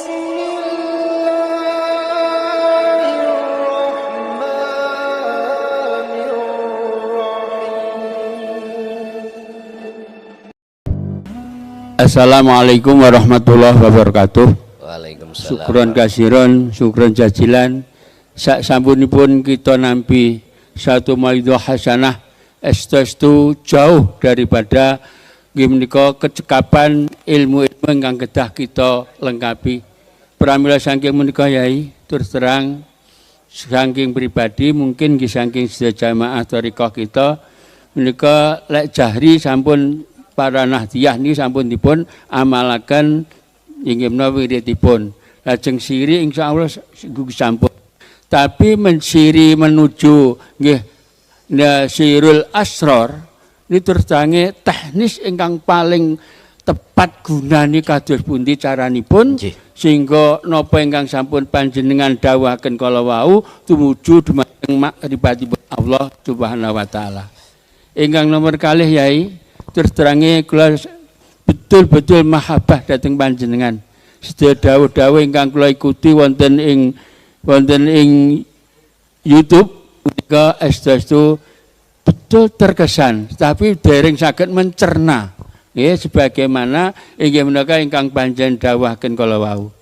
Assalamualaikum warahmatullahi wabarakatuh. Waalaikumsalam. Syukron kasiron, syukron jajilan. Sampunipun kita nampi satu mauidhah hasanah estu jauh daripada menika kecekapan ilmu-ilmu ingkang kedah kita lengkapi. Pramila saking menika Yai, terus terang saking pribadi mungkin saking sedaya jamaah thariqah kita menika lek jahri sampun para nahdiyah ini sampun dipun amalaken inggih menawa wiridipun. Lajeng siri insyaallah sampun. Tapi mensiri menuju nggih sirul asror ini terus tangi teknis ingkang paling tepat gunani kados pundi caranipun sehingga napa ingkang sampun panjenengan dawuhaken kala wau tumuju dumateng makrifat Allah Subhanahu wa taala. Ingkang nomor kalih Yai, terus terangnya kula betul-betul mahabbah dateng panjenengan. Sedaya dawuh-dawuh ingkang kula ikuti wonten ing YouTube menika estu betul terkesan, tapi dereng saged mencerna nggih sebagaimana inggih menika ingkang panjenengan dawuhaken kala wau.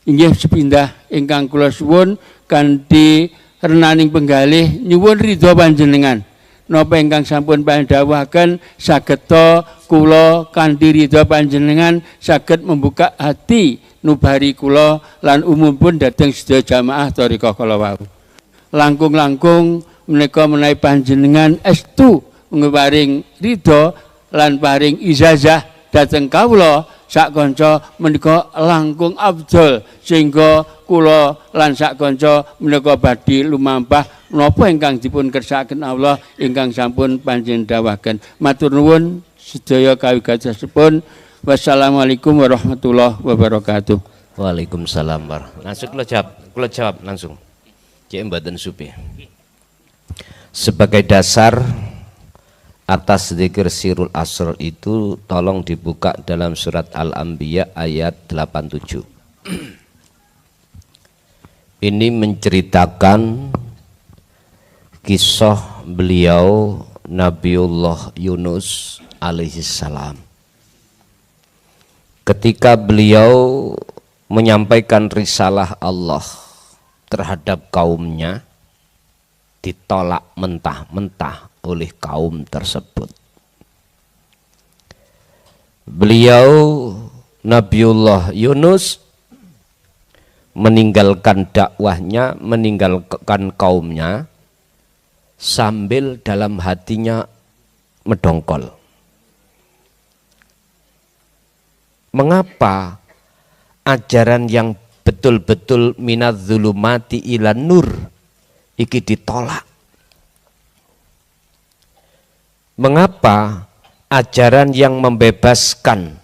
Inggih sepindah ingkang kula suwun kanthi renaning penggalih nyuwun ridho panjenengan. Napa ingkang sampun pandhawuhaken sageta kula kanthi ridha panjenengan saged membuka hati nubari kula lan umumipun dhateng sedaya jamaah thariqah kala wau. Langkung-langkung menika menawi panjenengan estu ngeparing ridha lan paring ijazah dhateng kawula sak kanca menika langkung abdul sehingga kula lan sak kanca menika badhe lumampah menapa ingkang dipun kersakaken Allah ingkang sampun panjenengan dawuhaken. Matur nuwun sedaya kawigatosipun. Wassalamualaikum warahmatullahi wabarakatuh. Waalaikumsalam warahmatullahi wabarakatuh. Kula jawab langsung. Cek mboten supi. Sebagai dasar atas zikir sirul asrar itu tolong dibuka dalam surat Al-Anbiya ayat 87. Ini menceritakan kisah beliau Nabiullah Yunus alaihissalam. Ketika beliau menyampaikan risalah Allah terhadap kaumnya, ditolak mentah-mentah oleh kaum tersebut. Beliau Nabiullah Yunus meninggalkan dakwahnya, meninggalkan kaumnya sambil dalam hatinya mendongkol. Mengapa ajaran yang betul-betul minadz-zulumati ilan nur iki ditolak? Mengapa ajaran yang membebaskan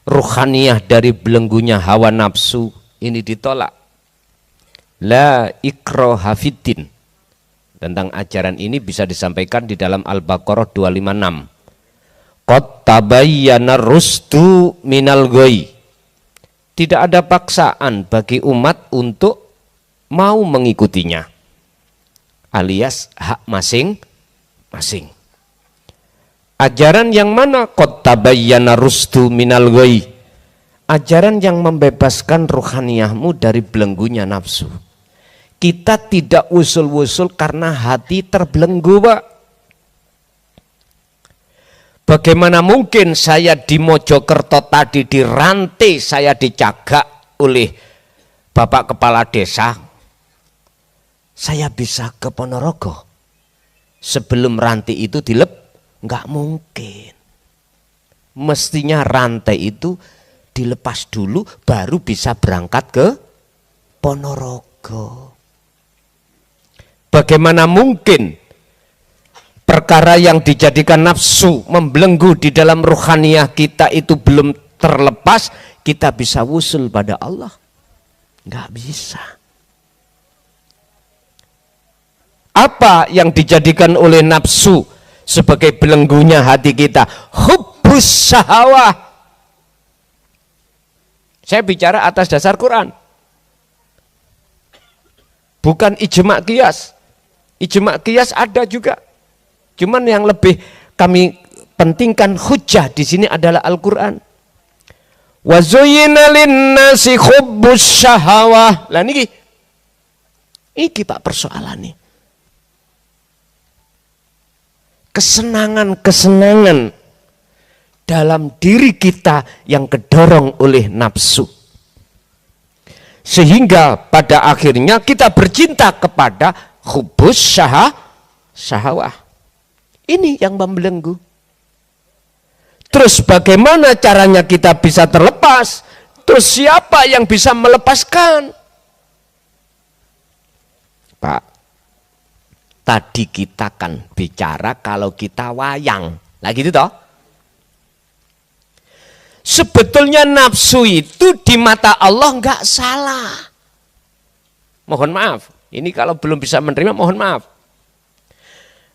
ruhaniyah dari belenggunya hawa nafsu ini ditolak? La ikraha fiddin. Tentang ajaran ini bisa disampaikan di dalam Al-Baqarah 256. Qad tabayyana rusdu minal ghayy. Tidak ada paksaan bagi umat untuk mau mengikutinya, alias hak masing-masing. Ajaran yang mana? Qad tabayyana rusdu minal ghayy. Ajaran yang membebaskan ruhaniyahmu dari belenggunya nafsu. Kita tidak usul-usul karena hati terbelenggu, Pak. Bagaimana mungkin saya di Mojokerto tadi dirantai, saya dicagak oleh Bapak Kepala Desa, saya bisa ke Ponorogo sebelum rantai itu nggak mungkin. Mestinya rantai itu dilepas dulu baru bisa berangkat ke Ponorogo. Bagaimana mungkin perkara yang dijadikan nafsu membelenggu di dalam ruhaniyah kita itu belum terlepas, kita bisa wusul pada Allah? Nggak bisa. Apa yang dijadikan oleh nafsu sebagai belenggunya hati kita? Hubbus syahawah. Saya bicara atas dasar Quran. Bukan ijma' qiyas. Ijma' qiyas ada juga. Cuman yang lebih kami pentingkan hujjah di sini adalah Al-Qur'an. Wa zuyyina lin-nasi hubbus syahawah. Lah niki. Iki Pak persoalan nih. Kesenangan-kesenangan dalam diri kita yang kedorong oleh nafsu. Sehingga pada akhirnya kita bercinta kepada hubbus syahawah. Ini yang membelenggu. Terus bagaimana caranya kita bisa terlepas? Terus siapa yang bisa melepaskan? Pak, tadi kita kan bicara kalau kita wayang. Lah gitu toh? Sebetulnya nafsu itu di mata Allah enggak salah. Mohon maaf, ini kalau belum bisa menerima mohon maaf.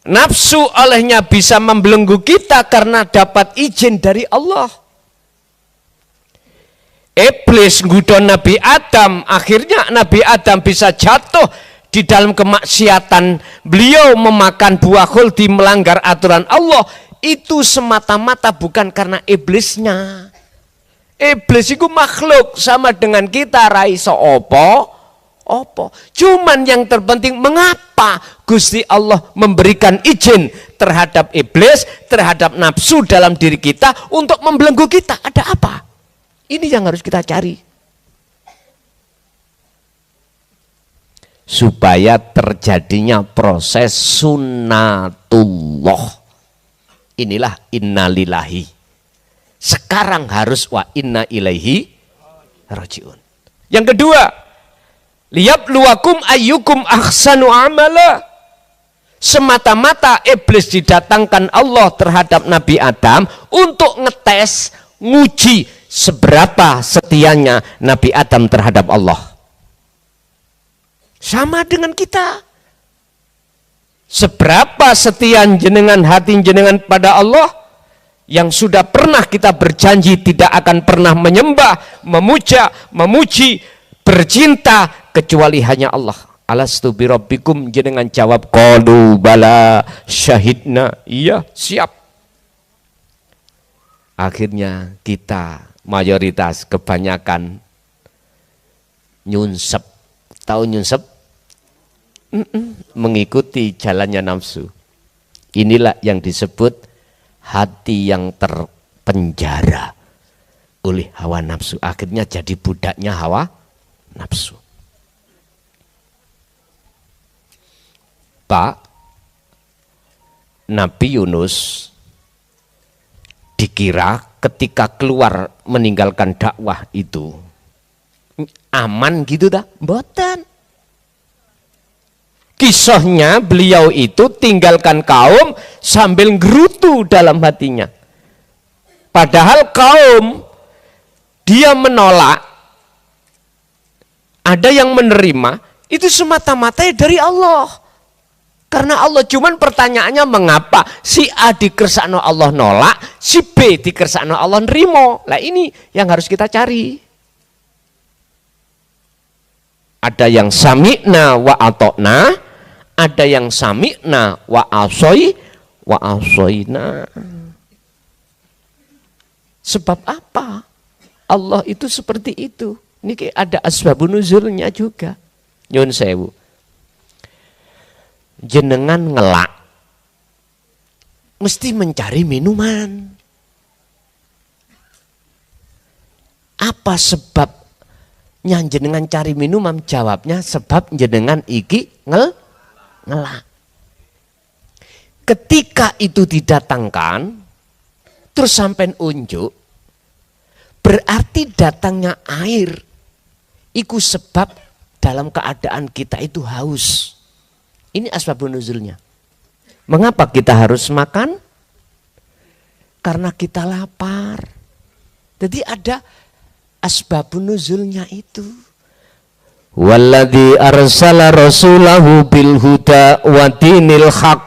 Nafsu olehnya bisa membelenggu kita karena dapat izin dari Allah. Iblis nggodha Nabi Adam, akhirnya Nabi Adam bisa jatuh di dalam kemaksiatan. Beliau memakan buah khuldi, melanggar aturan Allah. Itu semata-mata bukan karena iblisnya. Iblis itu makhluk sama dengan kita, raiso opo. Cuman yang terpenting mengapa Gusti Allah memberikan izin terhadap iblis, terhadap nafsu dalam diri kita untuk membelenggu kita. Ada apa? Ini yang harus kita cari. Supaya terjadinya proses sunnatullah. Inilah innalillahi. Sekarang harus wa inna ilaihi rajiun. Yang kedua, liyabluwakum ayyukum ahsanu amala. Semata-mata iblis didatangkan Allah terhadap Nabi Adam untuk ngetes, nguji seberapa setianya Nabi Adam terhadap Allah. Sama dengan kita. Seberapa setia jenengan, hati jenengan pada Allah, yang sudah pernah kita berjanji tidak akan pernah menyembah, memuja, memuji, bercinta kecuali hanya Allah. Alastu birabbikum, jenengan jawab qalu bala syahidna. Iya, siap. Akhirnya kita mayoritas kebanyakan nyunsep. Tahu nyunsep? Mengikuti jalannya nafsu. Inilah yang disebut hati yang terpenjara oleh hawa nafsu. Akhirnya jadi budaknya hawa nafsu. Pak, Nabi Yunus dikira ketika keluar meninggalkan dakwah itu aman gitu dah? Mboten. Kisahnya beliau itu tinggalkan kaum sambil gerutu dalam hatinya. Padahal kaum dia menolak, ada yang menerima, itu semata-mata dari Allah. Karena Allah, cuman pertanyaannya mengapa si A dikersakno Allah nolak, si B dikersakno Allah nerimo. Lah ini yang harus kita cari. Ada yang sami'na wa atokna, ada yang sami'na wa asoyna. Sebab apa? Allah itu seperti itu. Ini ada asbabun nuzulnya juga. Nyun sewu. Jenengan ngelak, mesti mencari minuman. Apa sebabnya jenengan cari minuman? Jawabnya sebab jenengan iki ngelak. Ketika itu didatangkan, terus sampai unjuk, berarti datangnya air, itu sebab dalam keadaan kita itu haus. Ini asbabun nuzulnya. Mengapa kita harus makan? Karena kita lapar. Jadi ada asbabun nuzulnya itu. Walladzi arsala rasulahu bil huda wa dinil haq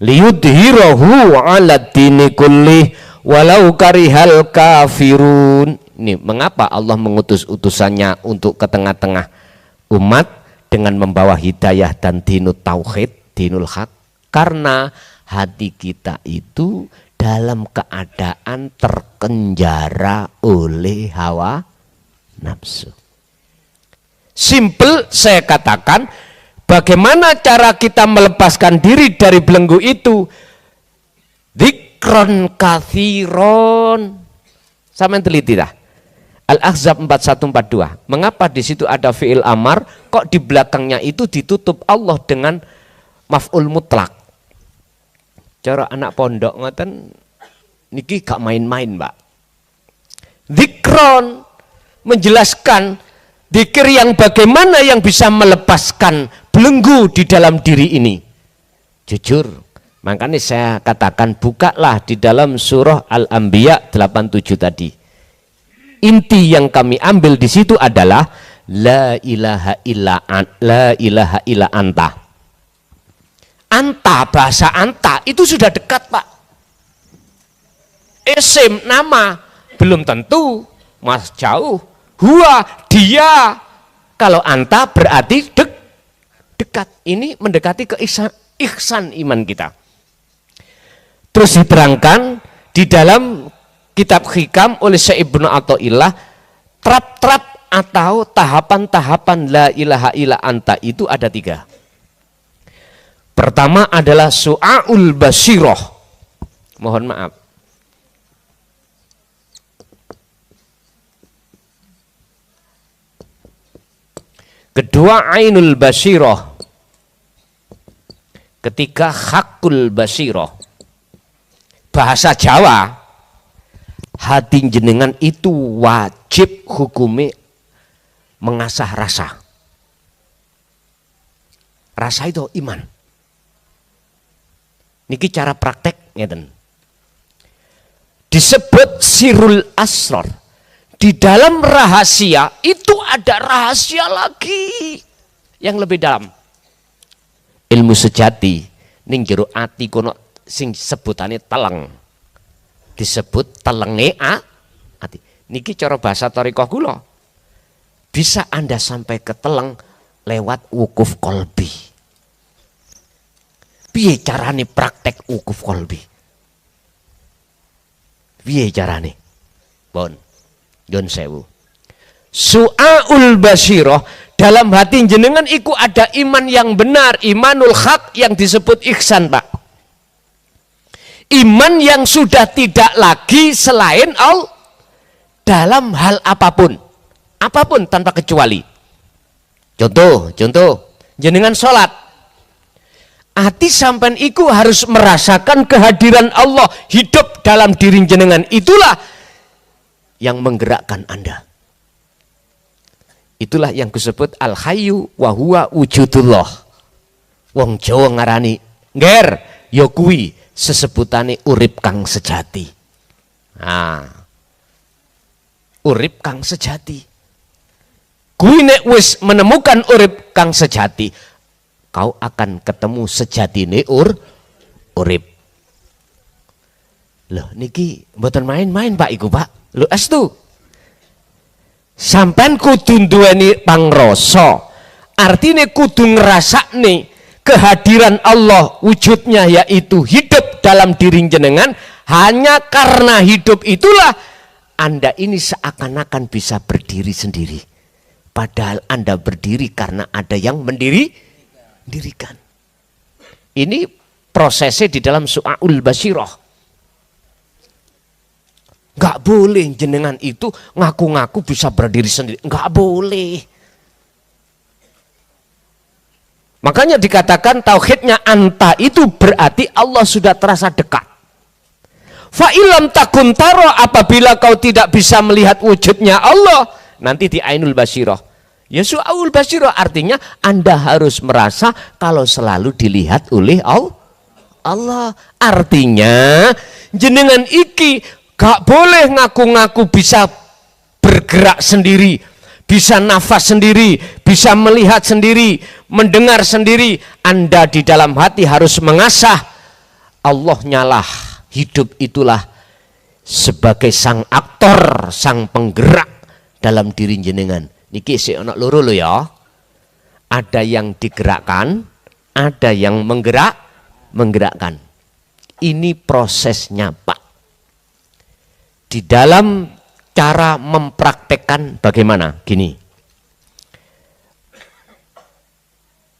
liyudhhirahu 'ala dini kullih walau karihal kafirun. Ini mengapa Allah mengutus utusannya untuk ke tengah-tengah umat dengan membawa hidayah dan dinul tauhid, dinul haq. Karena hati kita itu dalam keadaan terpenjara oleh hawa nafsu. Simple saya katakan, bagaimana cara kita melepaskan diri dari belenggu itu? Dzikron katsiron. Sama yang teliti dah. Al-Ahzab 4142. Mengapa di situ ada fi'il amar, kok di belakangnya itu ditutup Allah dengan maf'ul mutlak? Cara anak pondok ngoten niki gak main-main, Mbak. Dzikron menjelaskan dzikir yang bagaimana yang bisa melepaskan belenggu di dalam diri ini. Jujur, makanya saya katakan bukalah di dalam surah Al-Anbiya 87 tadi. Inti yang kami ambil di situ adalah la ilaha illa anta. Anta, bahasa anta itu sudah dekat, Pak. Isim, nama, belum tentu, mas jauh. Huwa, dia. Kalau anta berarti dekat. Ini mendekati ke ihsan iman kita. Terus diterangkan di dalam kitab Hikam oleh Syekh Ibnu Athaillah, trap-trap atau tahapan-tahapan la ilaha illa anta itu ada 3. Pertama adalah su'aul basyirah. Mohon maaf. Kedua ainul basyirah. Ketiga hakul basyirah. Bahasa Jawa, hati jenengan itu wajib hukumnya mengasah rasa. Rasa itu iman. Niki cara praktek ngeten. Disebut sirul asrar. Di dalam rahasia itu ada rahasia lagi yang lebih dalam. Ilmu sejati ning jero ati kono sing sebutane teleng. Disebut telenge ati. Niki cara bahasa thariqah kula. Bisa Anda sampai ke teleng lewat wukuf qalbi. Piye carane praktek wukuf qalbi? Piye carane? Bon, Yon sewu. Su'aul basyirah, dalam hati jenengan iku ada iman yang benar, imanul haq yang disebut ihsan, Pak. Iman yang sudah tidak lagi selain Allah dalam hal apapun. Apapun tanpa kecuali. Contoh, jenengan sholat. Hati sampean iku harus merasakan kehadiran Allah hidup dalam diri jenengan. Itulah yang menggerakkan Anda. Itulah yang disebut al-hayyu wa huwa wujudullah. Wong Jawa ngarani ngger ya kuwi sesebutane urip kang sejati. Nah, urip kang sejati. Kuwi nek wis menemukan urip kang sejati, kau akan ketemu sejatine urip. Loh niki mboten main-main Pak iku, Pak. Lho estu. Sampean kudu duweni pangrasa. Artine kudu ngrasakne kehadiran Allah wujudnya yaitu hidup dalam diri jenengan. Hanya karena hidup itulah Anda ini seakan-akan bisa berdiri sendiri. Padahal Anda berdiri karena ada yang mendirikan. Ini prosesnya di dalam su'aul basyirah. Enggak boleh jenengan itu ngaku-ngaku bisa berdiri sendiri. Enggak boleh. Makanya dikatakan tauhidnya anta itu berarti Allah sudah terasa dekat. Fa'ilam takun taro, apabila kau tidak bisa melihat wujudnya Allah, nanti di ainul basyirah. Ya su'aul basyirah artinya Anda harus merasa kalau selalu dilihat oleh Allah. Artinya jenengan iki gak boleh ngaku-ngaku bisa bergerak sendiri, bisa nafas sendiri, bisa melihat sendiri, mendengar sendiri. Anda di dalam hati harus mengasah Allah nyalah, hidup itulah sebagai sang aktor, sang penggerak dalam diri jenengan. Niki sik ana loro lho ya. Ada yang digerakkan, ada yang menggerakkan. Ini prosesnya, Pak. Di dalam cara mempraktekkan bagaimana? Gini.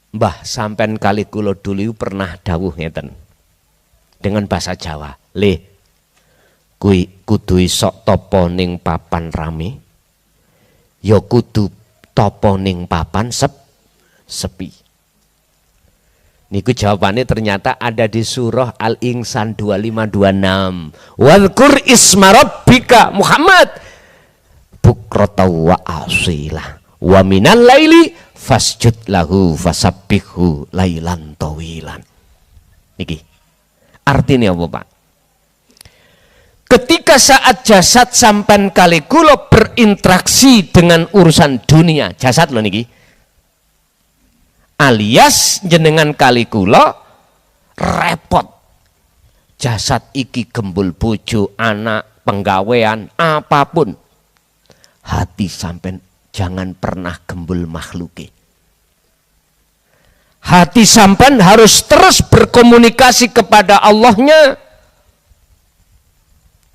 Mbah sampean kali kula dulu pernah dawuh ngeten. Dengan bahasa Jawa, "Le, kuwi kudu isok topo ning papan rame, ya kudu topo ning papan sepi." Niku jawabannya ternyata ada di surah Al-Insan 2526. Wadhkur isma rabbika Muhammad bukratan wa asila wa minal laili fasjud lahu fasabbihu lailan tawilan. Niki artinya apa, Pak? Ketika saat jasad sampan kali kula berinteraksi dengan urusan dunia, jasad loh niki, alias jenengan kali kula repot, jasad iki gembul bojo, anak, penggawean, apapun, hati sampean jangan pernah gembul makhluki. Hati sampean harus terus berkomunikasi kepada Allahnya.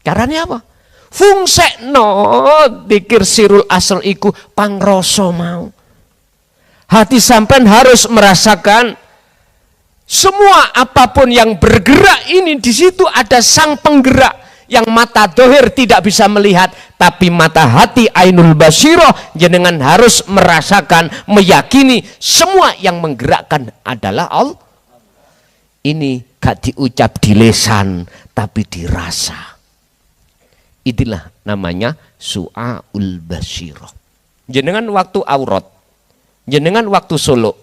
Caranya apa? Fungsekno dikir sirul asal iku pangroso mau. Hati sampean harus merasakan semua apapun yang bergerak ini, di situ ada sang penggerak yang mata dohir tidak bisa melihat, tapi mata hati ainul basiroh jenengan harus merasakan, meyakini semua yang menggerakkan adalah Allah. Ini gak diucap di lisan tapi dirasa. Inilah namanya su'aul basiroh. Jenengan waktu aurat, jenengan waktu solo,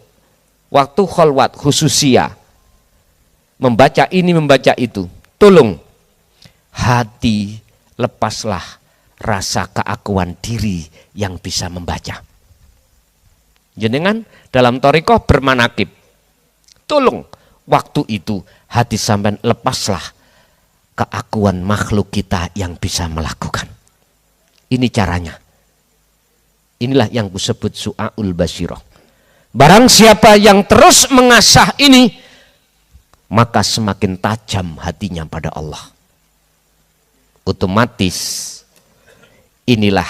waktu kholwat khususia, membaca ini membaca itu, tolong hati lepaslah rasa keakuan diri yang bisa membaca. Jenengan dalam thariqah bermanakib, tolong waktu itu hati sampean lepaslah keakuan makhluk kita yang bisa melakukan. Ini caranya. Inilah yang disebut su'aul basiroh. Barang siapa yang terus mengasah ini, maka semakin tajam hatinya pada Allah. Otomatis inilah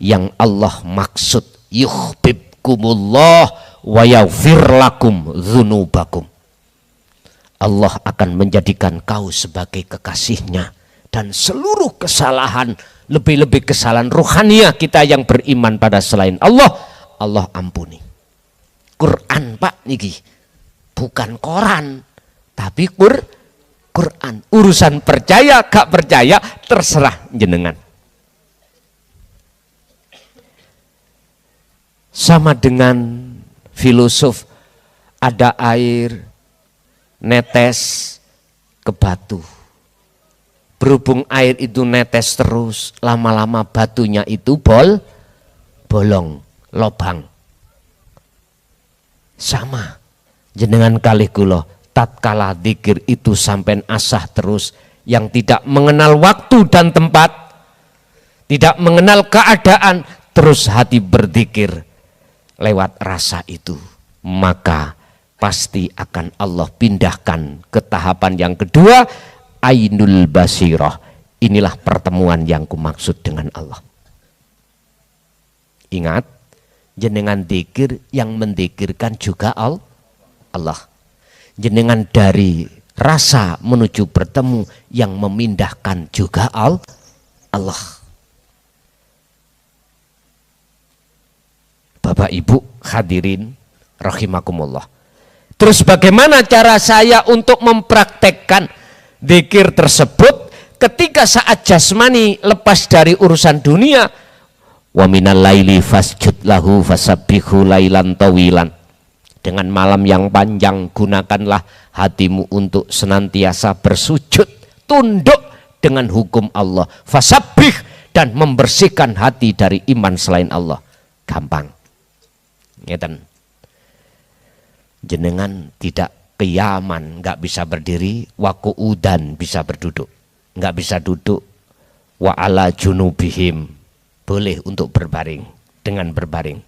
yang Allah maksud, yuhibbukumullah wa yaghfir lakum dzunubakum. Allah akan menjadikan kau sebagai kekasihnya, dan seluruh kesalahan, lebih-lebih kesalahan ruhaniah kita yang beriman pada selain Allah, Allah ampuni. Quran, Pak, niki bukan koran, tapi Quran. Urusan percaya gak percaya terserah jenengan. Sama dengan filosof, ada air netes ke batu. Berhubung air itu netes terus, lama-lama batunya itu bolong, lobang. Sama jenengan kalih kula, tatkala dzikir itu sampean asah terus, yang tidak mengenal waktu dan tempat, tidak mengenal keadaan, terus hati berzikir lewat rasa itu, maka pasti akan Allah pindahkan ke tahapan yang kedua, ainul basirah. Inilah pertemuan yang kumaksud dengan Allah. Ingat, jenengan dzikir yang mendikirkan juga Allah. Jenengan dari rasa menuju bertemu yang memindahkan juga Allah. Bapak Ibu hadirin rahimakumullah. Terus bagaimana cara saya untuk mempraktekkan dzikir tersebut ketika saat jasmani lepas dari urusan dunia? Wa minal laili fasjud lahu fasabbihu lailan tawilan. Dengan malam yang panjang gunakanlah hatimu untuk senantiasa bersujud, tunduk dengan hukum Allah. Fasabbih, dan membersihkan hati dari iman selain Allah. Gampang. Ngeten. Jenengan tidak kiaman, nggak bisa berdiri, waku udan bisa berduduk, nggak bisa duduk, wa ala junubihim, boleh untuk berbaring, dengan berbaring.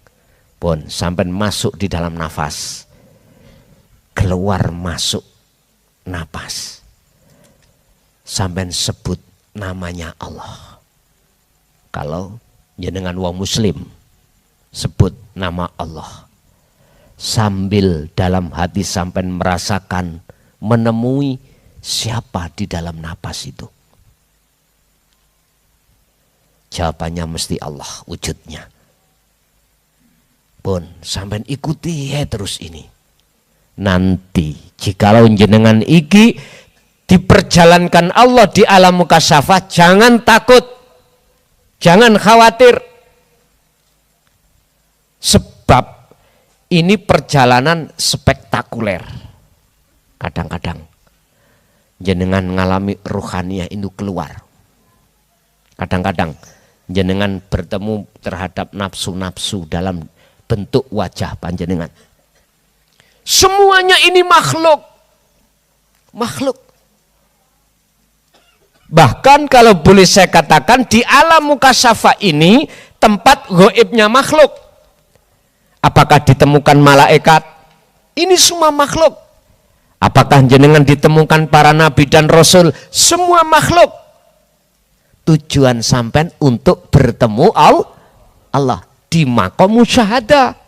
Pun sampai masuk di dalam nafas, keluar masuk napas, sampai sebut namanya Allah. Kalau jenengan wong muslim sebut nama Allah sambil dalam hati sampai merasakan, menemui siapa di dalam napas itu. Jawabannya mesti Allah wujudnya. Pun sampai ikuti ya terus ini. Nanti jikalau jenengan iki diperjalankan Allah di alam mukasyafah, jangan takut, jangan khawatir. Sebab ini perjalanan spektakuler. Kadang-kadang jenengan ngalami ruhaniyah itu keluar. Kadang-kadang jenengan bertemu terhadap nafsu-nafsu dalam bentuk wajah panjenengan. Semuanya ini makhluk. Makhluk. Bahkan kalau boleh saya katakan, di alam mukasyafah ini tempat gaibnya makhluk. Apakah ditemukan malaikat? Ini semua makhluk. Apakah jenengan ditemukan para nabi dan rasul? Semua makhluk. Tujuan sampean untuk bertemu Allah di maqam musyahadah.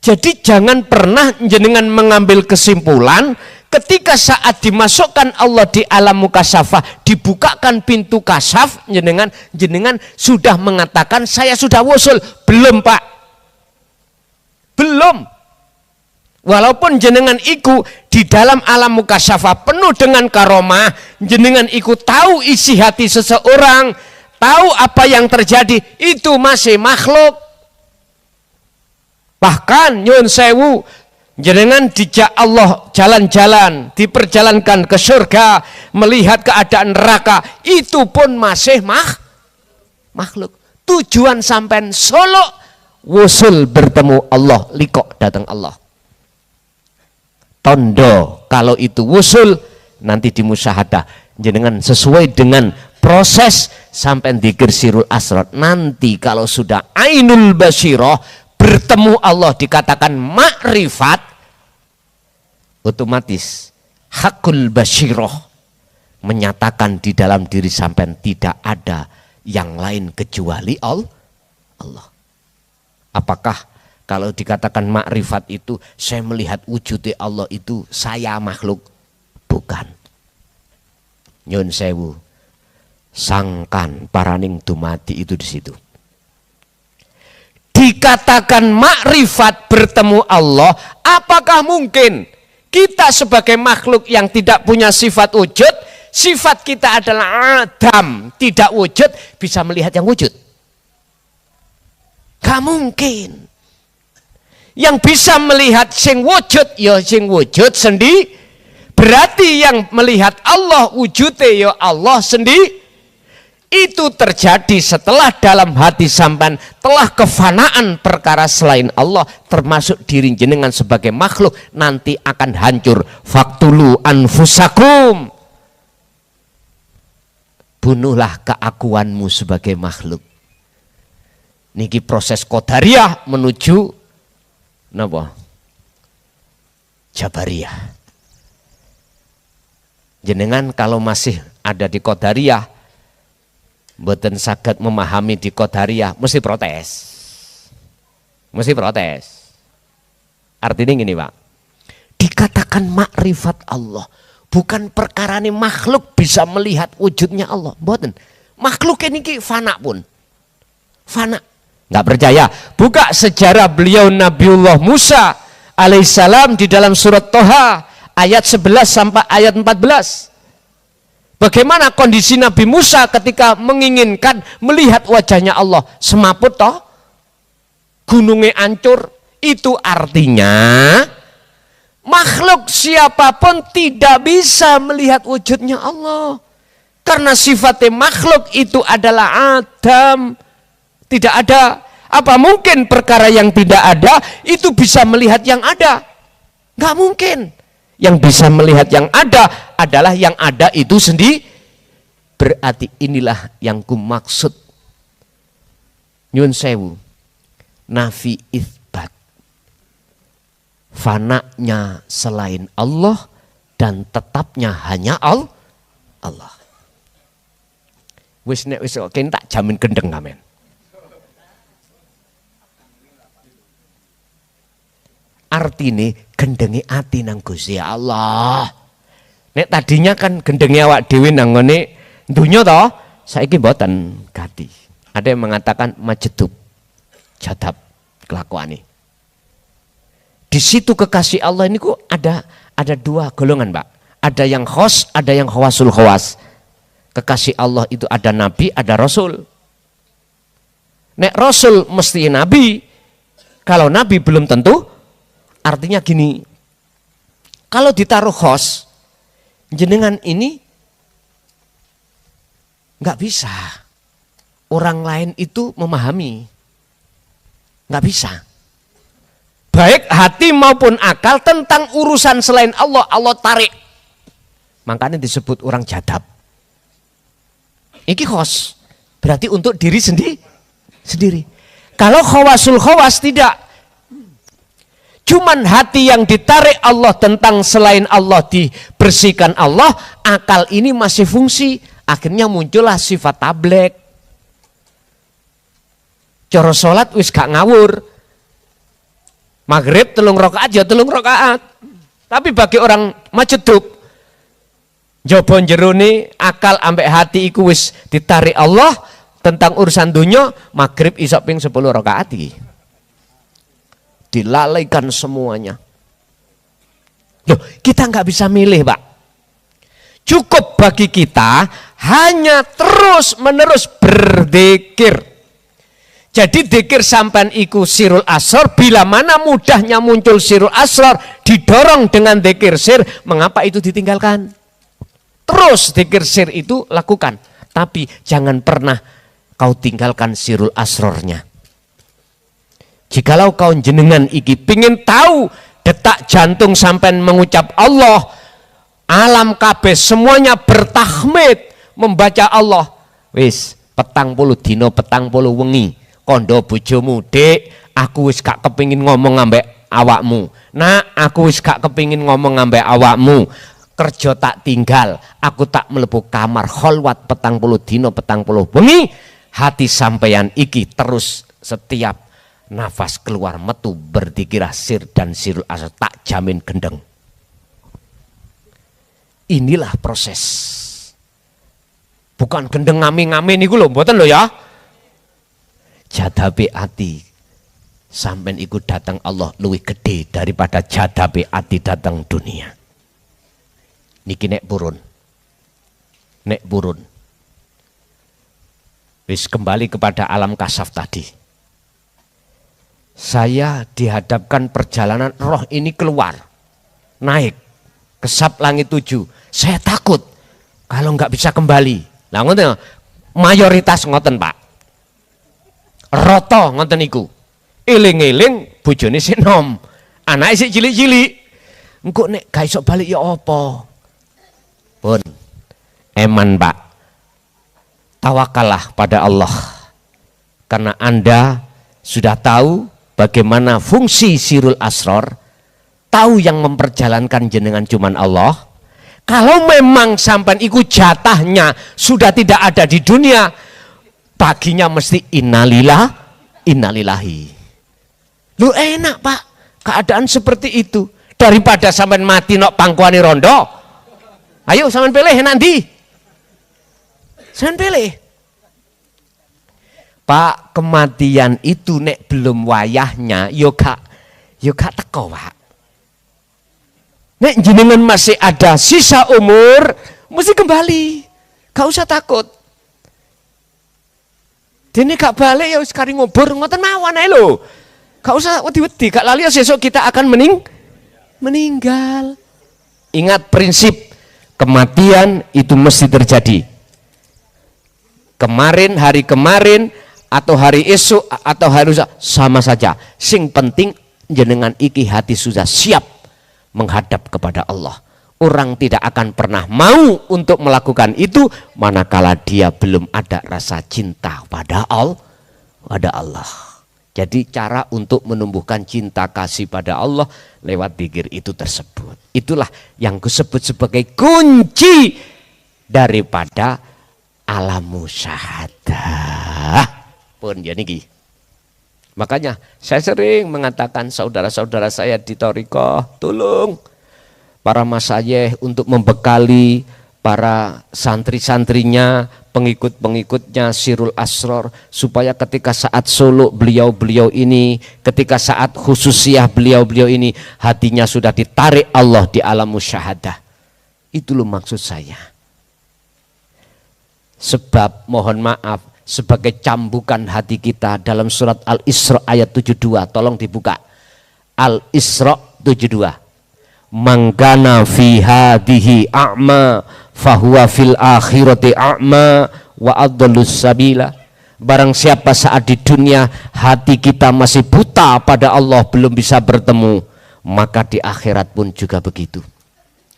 Jadi jangan pernah jenengan mengambil kesimpulan ketika saat dimasukkan Allah di alam mukasyafah, dibukakan pintu kasyaf, jenengan sudah mengatakan saya sudah wusul. Belum, Pak. Belum. Walaupun jenengan iku di dalam alam mukasyafah penuh dengan karomah, jenengan iku tahu isi hati seseorang, tahu apa yang terjadi, itu masih makhluk. Bahkan nyun sewu, jenengan dijak Allah jalan-jalan, diperjalankan ke surga, melihat keadaan neraka, itu pun masih makhluk. Tujuan sampai Solo, wusul bertemu Allah, likok datang Allah. Tondo kalau itu wusul, nanti di musyahadah jenengan sesuai dengan proses sampai dzikir sirul asrar. Nanti kalau sudah ainul basyirah, bertemu Allah dikatakan makrifat, otomatis hakul basyirah menyatakan di dalam diri sampean tidak ada yang lain kecuali Allah. Apakah kalau dikatakan makrifat itu saya melihat wujudnya Allah itu saya makhluk? Bukan. Nyun sewu, sangkan paraning dumati itu di situ. Dikatakan makrifat bertemu Allah, apakah mungkin kita sebagai makhluk yang tidak punya sifat wujud, sifat kita adalah adam, tidak wujud, bisa melihat yang wujud? Gak mungkin. Yang bisa melihat sing wujud, ya sing wujud sendiri. Berarti yang melihat Allah wujudnya ya Allah sendiri. Itu terjadi setelah dalam hati sampean telah kefanaan perkara selain Allah, termasuk diri jenengan sebagai makhluk nanti akan hancur. Faktulu anfusakum, bunuhlah keakuanmu sebagai makhluk. Niki proses qadariyah menuju napa? Jabariyah. Jenengan kalau masih ada di qadariyah, mboten saged memahami di qadariyah, mesti protes. Mesti protes. Artinya gini, Pak. Dikatakan makrifat Allah, bukan perkara ini makhluk bisa melihat wujudnya Allah. Mboten. Makhluk ini fana pun. Fana. Nggak percaya? Buka sejarah beliau Nabiullah Musa alaihissalam di dalam surat Toha ayat 11 sampai ayat 14. Bagaimana kondisi Nabi Musa ketika menginginkan melihat wajahnya Allah? Semaput toh, gunungnya hancur. Itu artinya makhluk siapapun tidak bisa melihat wujudnya Allah. Karena sifatnya makhluk itu adalah adam. Tidak ada. Apa mungkin perkara yang tidak ada itu bisa melihat yang ada? Gak mungkin. Yang bisa melihat yang ada adalah yang ada itu sendiri. berarti inilah yang kumaksud. Nyun sewu, nafi itsbat, fananya selain Allah dan tetapnya hanya Allah. Wis nek wis oke tak jamin gendeng kamen. Artine gendenge ati nang Gusti Allah. Nek tadinya kan gendenge awak dhewe nang ngene dunya to, saiki mboten gati. Ada yang mengatakan majedub, jadab kelakuan ini. Di situ kekasih Allah ini kok ada dua golongan, Pak. Ada yang khos, ada yang khawasul khawas. Kekasih Allah itu ada nabi, ada rasul. Nek rasul mesti nabi. Kalau nabi belum tentu. Artinya gini. Kalau ditaruh khos, jenengan ini nggak bisa. Orang lain itu memahami. Nggak bisa. Baik hati maupun akal tentang urusan selain Allah, Allah tarik. Makanya disebut orang jadab. Iki khos. Berarti untuk diri sendiri. Kalau khawasul khawas tidak. Cuman hati yang ditarik Allah tentang selain Allah dibersihkan Allah. Akal ini masih fungsi. Akhirnya muncullah sifat tablek. Coro sholat wis gak ngawur. Maghrib 3 rakaat ya 3 rakaat. Tapi bagi orang majedub, jaba jerone akal ambek hati iku wis ditarik Allah tentang urusan dunia, maghrib iso ping 10 rakaat iki. Dilalaikan semuanya. Loh, kita nggak bisa milih, Pak. Cukup bagi kita hanya terus menerus berzikir. Jadi dzikir sampan iku sirul asrar, bila mana mudahnya muncul sirul asrar, didorong dengan dzikir sir, mengapa itu ditinggalkan? Terus dzikir sir itu lakukan, tapi jangan pernah kau tinggalkan sirul asrornya. Jikalau kau jenengan iki pingin tahu detak jantung sampai mengucap Allah, alam kabeh semuanya bertahmid membaca Allah. Wis 40 dino 40 wengi kondo bojomu, Dek, aku wis gak kepingin ngomong ambek awakmu. Nah, aku wis gak kepingin ngomong ambek awakmu. Kerja tak tinggal, aku tak mlebu kamar kholwat 40 dino 40 wengi. Hati sampeyan iki terus setiap nafas keluar metu berzikir sir dan sirul asar, tak jamin gendeng. Inilah proses. Bukan gendeng ngami-ngami niku lho, mboten lho ya. Jadabe ati sampean iku datang Allah luwih gede daripada jadabe ati datang dunia. Niki nek purun. Nek purun. Wis kembali kepada alam kasaf tadi. Saya dihadapkan perjalanan roh ini keluar. Naik. Kesap langit 7. Saya takut kalau nggak bisa kembali. Nah, ngoten mayoritas ngoten, Pak. Roto ngoten niku. Eling-eling bojone sik nom. Anake sik cilik-cilik. Engko nek gak iso balik ya apa? Pun. Eman, Pak. Tawakallah pada Allah. Karena Anda sudah tahu bagaimana fungsi sirul asror, tahu yang memperjalankan jenengan cuman Allah. Kalau memang sampai ikut jatahnya sudah tidak ada di dunia, baginya mesti innalillahi. Lu enak, Pak, keadaan seperti itu daripada sampai mati nok pangkuani rondo. Ayo sampean pilih nanti. Sampean pilih. Pak, kematian itu nek belum wayahnya yo gak teko, Pak. Nek jenengan masih ada sisa umur, mesti kembali. Gak usah takut. Dene gak balik ya wis kari ngubur ngoten mawon ae lho. Gak usah wedi-wedi, gak lali sesuk kita akan meninggal. Ingat prinsip kematian itu mesti terjadi. Kemarin, hari kemarin, atau hari esok atau hari lusa sama saja. Sing penting jenengan iki hati sudah siap menghadap kepada Allah. Orang tidak akan pernah mau untuk melakukan itu manakala dia belum ada rasa cinta pada Allah. Jadi cara untuk menumbuhkan cinta kasih pada Allah lewat zikir itu tersebut. Itulah yang disebut sebagai kunci daripada alam musyahadah. Pun ya niki. Makanya saya sering mengatakan saudara-saudara saya di Thariqah, tolong para masyayikh untuk membekali para santri-santrinya, pengikut-pengikutnya Sirul Asror, supaya ketika saat suluk beliau-beliau ini, ketika saat khususiyah beliau-beliau ini, hatinya sudah ditarik Allah di alam musyahadah. Itu loh maksud saya. Sebab mohon maaf, sebagai cambukan hati kita dalam surat Al-Isra ayat 72, tolong dibuka. Al-Isra 72. Mangkana fi hadhihi a'ma fahuwa fil akhirati a'ma wa adallus sabila. Barang siapa saat di dunia hati kita masih buta pada Allah, belum bisa bertemu, maka di akhirat pun juga begitu.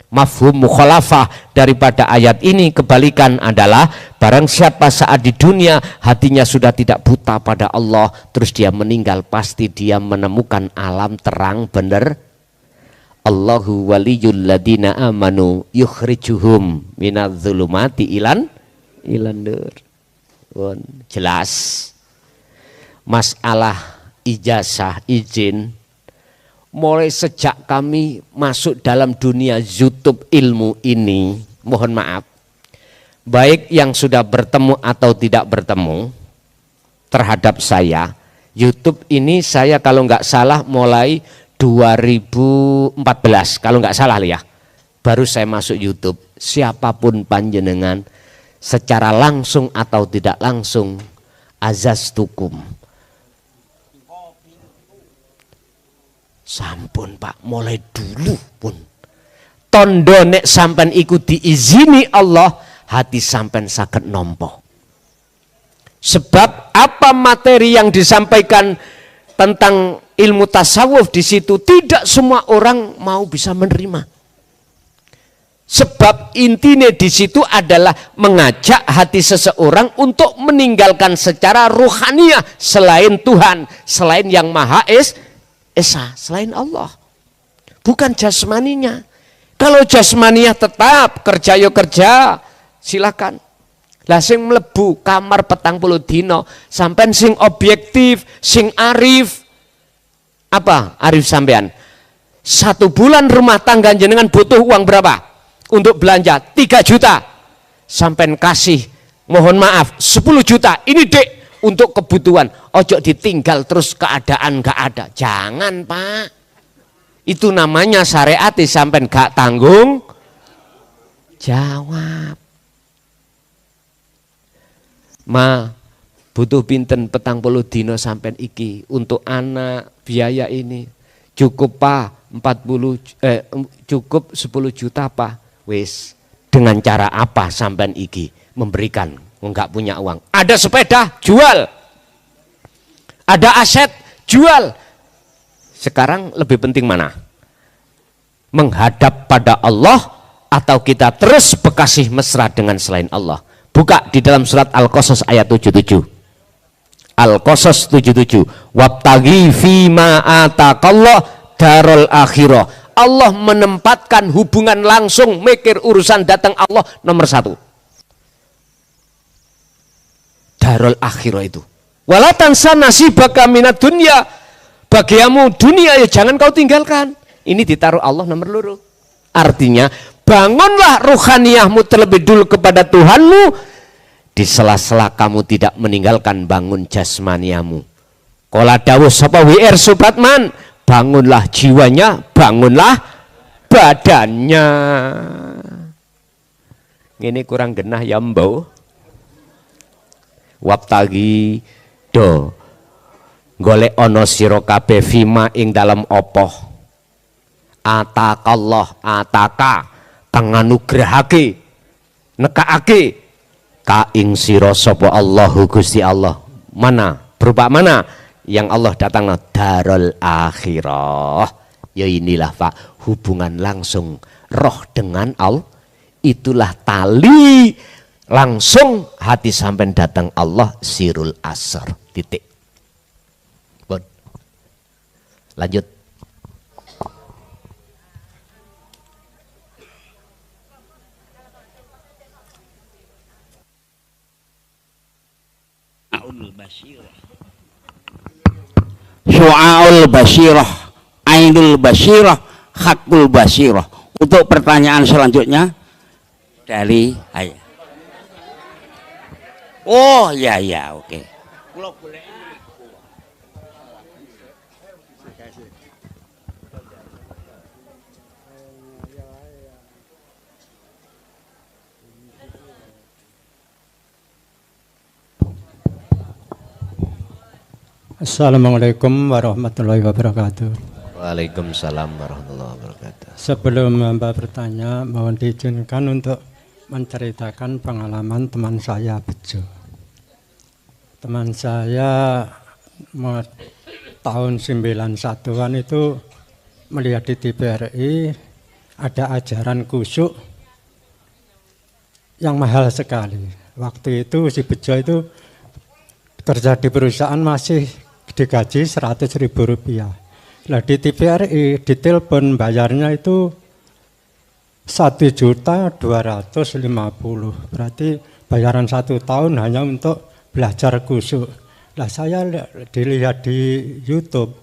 Mafhum mukhalafah daripada ayat ini kebalikan adalah barang siapa saat di dunia hatinya sudah tidak buta pada Allah, terus dia meninggal, pasti dia menemukan alam terang benar. Allahu waliyul ladina amanu yukhrijuhum minadz-dzulumati ilan nur. Jelas. Masalah ijazah, izin, mulai sejak kami masuk dalam dunia YouTube ilmu ini, mohon maaf, baik yang sudah bertemu atau tidak bertemu terhadap saya, YouTube ini saya kalau nggak salah mulai 2014 kalau nggak salah ya, baru saya masuk YouTube. Siapapun panjenengan secara langsung atau tidak langsung, azastukum. Sampun Pak, mulai dulu pun tondo nek sampen iku diizini Allah, hati sampen saged nampa. Sebab apa materi yang disampaikan tentang ilmu tasawuf di situ tidak semua orang mau bisa menerima. Sebab intinya di situ adalah mengajak hati seseorang untuk meninggalkan secara ruhaniyah selain Tuhan, selain yang Maha Esa, selain Allah. Bukan jasmaninya. Kalau jasmaniah tetap kerja yo kerja, silakan. Lah sing mlebu kamar 40 dino, sampean sing objektif, sing arif. Apa arif sampean? 1 bulan rumah tangga jenengan butuh uang berapa? Untuk belanja 3 juta. Sampean kasih, mohon maaf, 10 juta. Ini dek untuk kebutuhan. Ojo ditinggal terus keadaan gak ada. Jangan Pak. Itu namanya syariat sampean gak tanggung jawab. Ma butuh pinten 40 dino sampean iki untuk anak biaya ini. Cukup Pak 10 juta Pak. Wis, dengan cara apa sampean iki memberikan? Enggak punya uang. Ada sepeda, jual. Ada aset, jual. Sekarang lebih penting mana? Menghadap pada Allah atau kita terus bekasih mesra dengan selain Allah? Buka di dalam surat Al-Qasas ayat 77. Al-Qasas 77. Wabtaghi fima ataqallah darul akhirah. Allah menempatkan hubungan langsung, mikir urusan datang Allah nomor 1. Darul akhirah itu. Wala tansa nasibaka minad dunya. Bagiamu dunia ya jangan kau tinggalkan. Ini ditaruh Allah nomor 2. Artinya bangunlah ruhaniyahmu terlebih dulu kepada Tuhanmu. Di sela-sela kamu tidak meninggalkan bangun jasmaniamu. Qala dawuh sapa WR Supratman, bangunlah jiwanya, bangunlah badannya. Ini kurang genah ya mbau. Wabtagi do golek ono sira kabeh fima ing dalam apa atakallah ataka kang anugrahake nekaake ka ing sira sapa Allahu Gusti Allah. Mana berupa mana yang Allah datang darul akhirah. Ya inilah Pak, hubungan langsung roh dengan Allah. Itulah tali langsung hati sampai datang Allah sirul asar. Titik. Bon. Lanjut. Syu'aul basyirah, ainul basyirah, hakul basyirah. Untuk pertanyaan selanjutnya dari ayah. Oh ya ya, oke. Assalamualaikum warahmatullahi wabarakatuh. Waalaikumsalam warahmatullahi wabarakatuh. Sebelum Mbak bertanya, mohon diizinkan untuk menceritakan pengalaman teman saya Bejo. Teman saya tahun 91-an itu melihat di TVRI ada ajaran khusyuk yang mahal sekali. Waktu itu si Bejo itu kerja di perusahaan masih digaji Rp100.000. Nah di TVRI ditelepon bayarnya itu 1.250.000. Berarti bayaran 1 tahun hanya untuk belajar khusyuk. Nah saya dilihat di YouTube,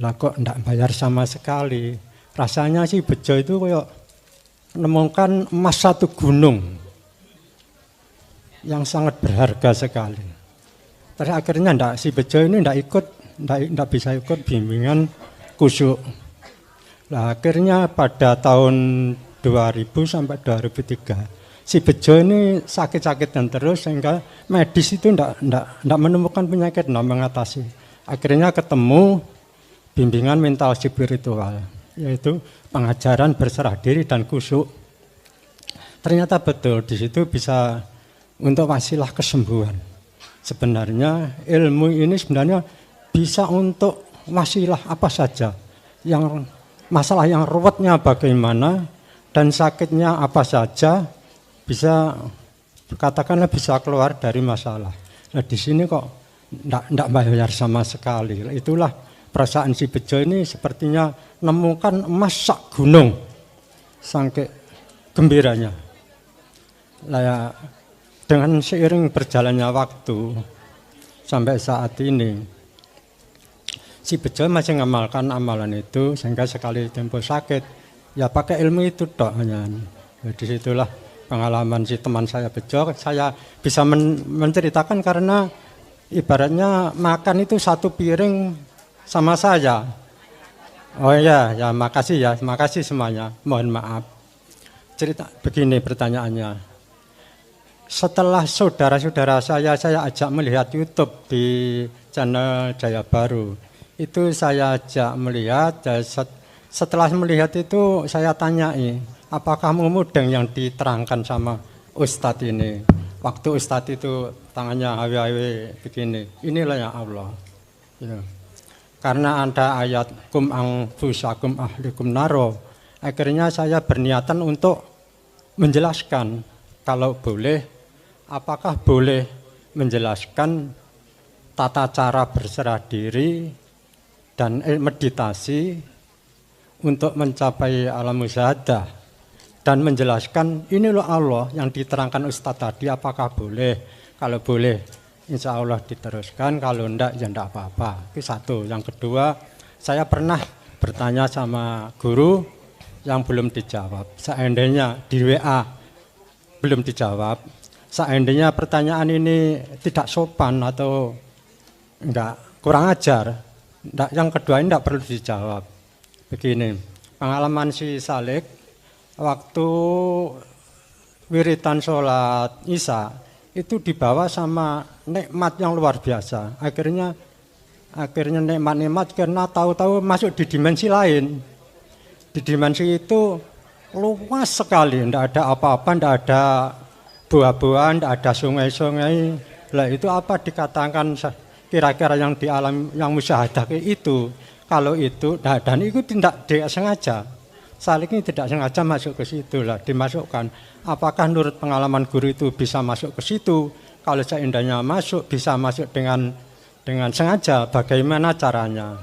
lah kok enggak bayar sama sekali. Rasanya sih Bejo itu kayak menemukan emas 1 gunung yang sangat berharga sekali. Terus akhirnya si Bejo ini enggak bisa ikut bimbingan khusyuk. Nah, akhirnya pada tahun 2000 sampai 2003 si Bejo ini sakit-sakitan terus sehingga medis itu enggak menemukan penyakit, enggak mengatasi. Akhirnya ketemu bimbingan mental spiritual, yaitu pengajaran berserah diri dan khusyuk. Ternyata betul di situ bisa untuk wasilah kesembuhan. Sebenarnya ilmu ini sebenarnya bisa untuk wasilah apa saja, yang masalah yang ruwetnya bagaimana dan sakitnya apa saja bisa katakanlah bisa keluar dari masalah. Nah di sini kok enggak bayar sama sekali. Itulah perasaan si Bejo ini sepertinya nemukan emas sak gunung, saking gembiranya. Lah ya, dengan seiring berjalannya waktu sampai saat ini, si Bejo masih mengamalkan amalan itu sehingga sekali tempo sakit, ya pakai ilmu itu toh hanya. Jadi situlah pengalaman si teman saya Bejo, saya bisa menceritakan karena ibaratnya makan itu 1 piring sama saya. Oh ya makasih semuanya. Mohon maaf. Cerita begini pertanyaannya. Setelah saudara-saudara saya ajak melihat YouTube di channel Jaya Baru. Itu saya ajak melihat, setelah melihat itu saya tanyai, apakah mudeng yang diterangkan sama Ustadz ini. Waktu Ustadz itu tangannya hawi-hawi begini, inilah ya Allah. Ya. Karena ada ayat kum anfusakum ahlikum naro, akhirnya saya berniatan untuk menjelaskan kalau boleh. Apakah boleh menjelaskan tata cara berserah diri dan meditasi untuk mencapai alam musyahadah dan menjelaskan ini loh Allah yang diterangkan Ustadz tadi, apakah boleh? Kalau boleh insya Allah diteruskan, kalau enggak ya enggak apa-apa. Itu satu. Yang kedua, saya pernah bertanya sama guru yang belum dijawab. Seandainya di WA belum dijawab, seandainya pertanyaan ini tidak sopan atau enggak kurang ajar, enggak, yang kedua ini enggak perlu dijawab. Begini, pengalaman si Salik waktu wiritan sholat Isya itu dibawa sama nikmat yang luar biasa. Akhirnya nikmat karena tahu-tahu masuk di dimensi lain. Di dimensi itu luas sekali, enggak ada apa-apa, enggak ada buah-buahan, tidak ada sungai-sungai. Lah itu apa dikatakan kira-kira yang di alam yang musyahadah itu? Kalau itu dan itu tidak sengaja. Salik ini tidak sengaja masuk ke situ lah, dimasukkan. Apakah menurut pengalaman guru itu bisa masuk ke situ? Kalau seandainya masuk, bisa masuk dengan sengaja, bagaimana caranya?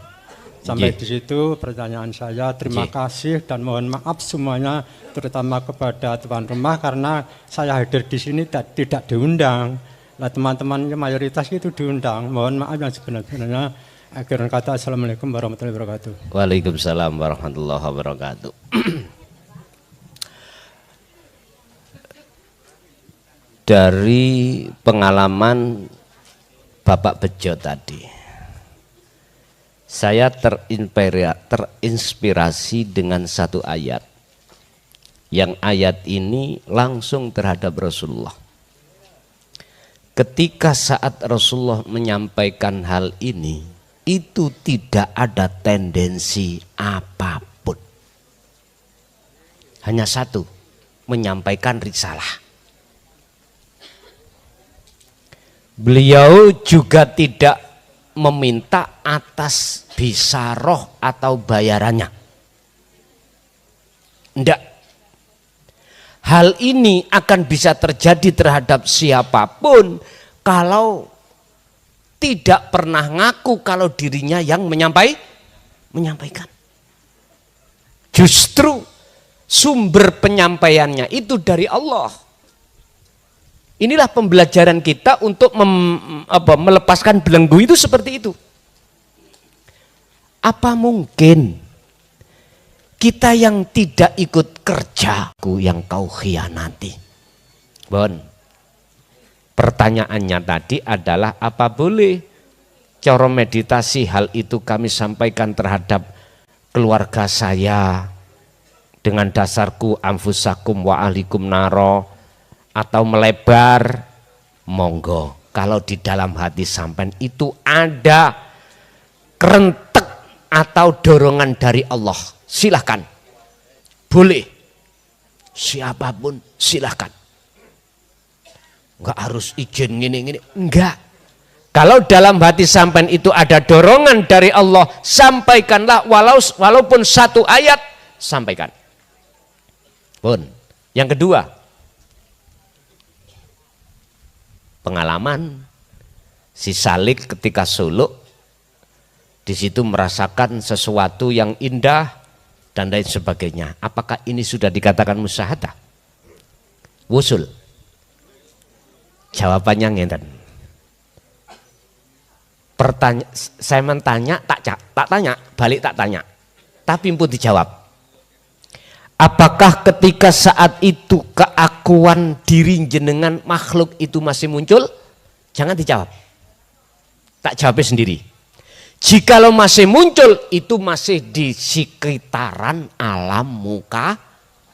Sampai di situ pertanyaan saya. Terima kasih dan mohon maaf semuanya, terutama kepada tuan rumah karena saya hadir di sini tidak diundang. Nah, teman-teman mayoritas itu diundang. Mohon maaf yang sebenarnya. Akhirnya kata assalamualaikum warahmatullahi wabarakatuh. Waalaikumsalam warahmatullahi wabarakatuh. Dari pengalaman Bapak Bejo tadi, saya terinspirasi dengan satu ayat, yang ayat ini langsung terhadap Rasulullah. Ketika saat Rasulullah menyampaikan hal ini, itu tidak ada tendensi apapun. Hanya satu, menyampaikan risalah. Beliau juga tidak meminta atas bisaroh atau bayarannya. Tidak. Hal ini akan bisa terjadi terhadap siapapun kalau tidak pernah ngaku kalau dirinya yang menyampaikan. Justru sumber penyampaiannya itu dari Allah. Inilah pembelajaran kita untuk melepaskan belenggu itu seperti itu. Apa mungkin kita yang tidak ikut kerjaku yang kau khianati? Bon. Pertanyaannya tadi adalah apa boleh cara meditasi hal itu kami sampaikan terhadap keluarga saya dengan dasarku anfusakum wa ahlikum naro, atau melebar? Monggo, kalau di dalam hati sampean itu ada kerentek atau dorongan dari Allah, silahkan, boleh, siapapun silahkan. Enggak harus izin gini-gini, enggak. Kalau dalam hati sampean itu ada dorongan dari Allah, sampaikanlah walaupun satu ayat, sampaikan. Pun. Yang kedua, pengalaman si Salik ketika suluk, di situ merasakan sesuatu yang indah dan lain sebagainya. Apakah ini sudah dikatakan musyahadah? Wusul. Jawabannya ngeten. Saya mentanya tak tanya, balik tak tanya. Tapi pun dijawab. Apakah ketika saat itu keakuan diri jenengan makhluk itu masih muncul? Jangan dijawab. Tak jawabnya sendiri. Jikalau masih muncul, itu masih di sekitaran alam muka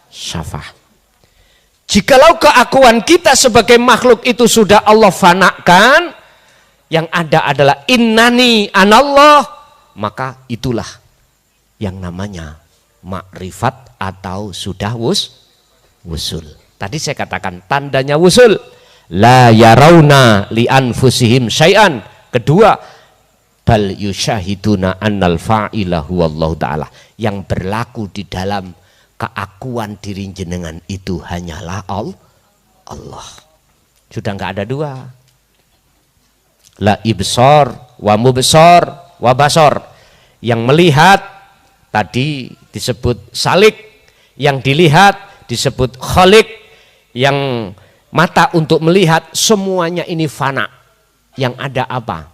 syafah. Jikalau keakuan kita sebagai makhluk itu sudah Allah fanakan, yang ada adalah innani anallah, maka itulah yang namanya makrifat atau sudah wusul. Tadi saya katakan tandanya wusul, la yarawna li anfusihim syai'an. Kedua, bal yusyahiduna annal fa'ila huwallahu ta'ala. Yang berlaku di dalam keakuan diri jenengan itu hanyalah Allah. Sudah enggak ada dua. La ibsor wa mubsor wa basor. Yang melihat tadi disebut salik, yang dilihat disebut khalik, yang mata untuk melihat, semuanya ini fana. Yang ada apa?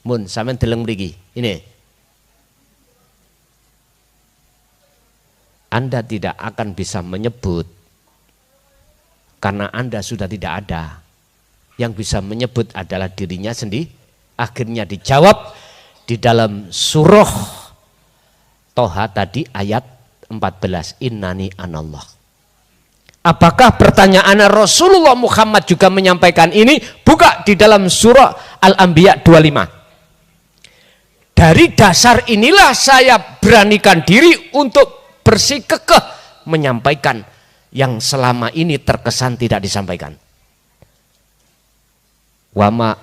Mun sampean deleng mriki. Ini. Anda tidak akan bisa menyebut karena Anda sudah tidak ada. Yang bisa menyebut adalah dirinya sendiri. Akhirnya dijawab di dalam surah Toha tadi ayat 14. Innani anallah. Apakah pertanyaan Rasulullah Muhammad juga menyampaikan ini? Buka di dalam surah Al-Anbiya 25. Dari dasar inilah saya beranikan diri untuk bersikukuh menyampaikan yang selama ini terkesan tidak disampaikan. Wama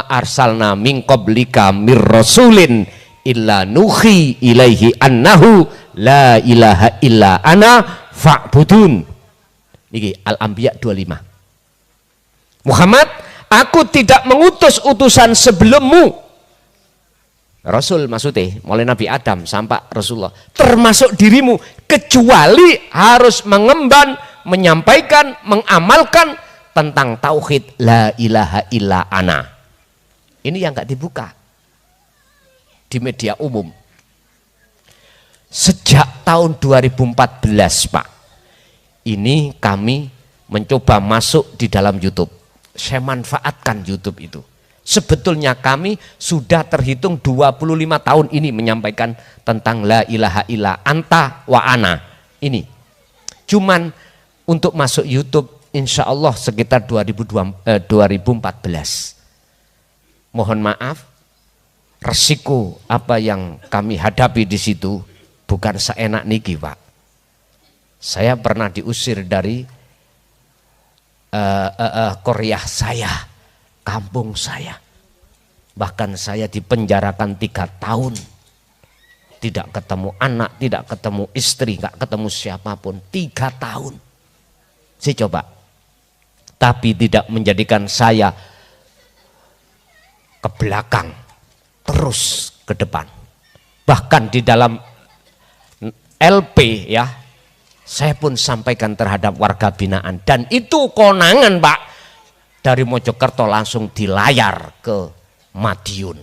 arsalna min qablika mir rasulin illa nuhi ilaihi annahu la ilaha illa ana fa'budun. Niki Al-Anbiya 25. Muhammad, aku tidak mengutus utusan sebelummu. Rasul maksudnya mulai Nabi Adam sampai Rasulullah, termasuk dirimu, kecuali harus mengemban, menyampaikan, mengamalkan tentang tauhid la ilaha illa ana. Ini yang nggak dibuka di media umum. Sejak tahun 2014 Pak, ini kami mencoba masuk di dalam YouTube. Saya manfaatkan YouTube itu. Sebetulnya kami sudah terhitung 25 tahun ini menyampaikan tentang la ilaha illa anta wa ana. Ini cuman untuk masuk YouTube insya Allah sekitar 2014. Mohon maaf, resiko apa yang kami hadapi di situ bukan seenak niki Pak. Saya pernah diusir dari Korea saya, kampung saya. Bahkan saya dipenjarakan 3 tahun. Tidak ketemu anak, tidak ketemu istri, gak ketemu siapapun. 3 tahun. Saya coba. Tapi tidak menjadikan saya ke belakang, terus ke depan. Bahkan di dalam LP ya, saya pun sampaikan terhadap warga binaan. Dan itu konangan Pak, dari Mojokerto langsung di layar ke Madiun.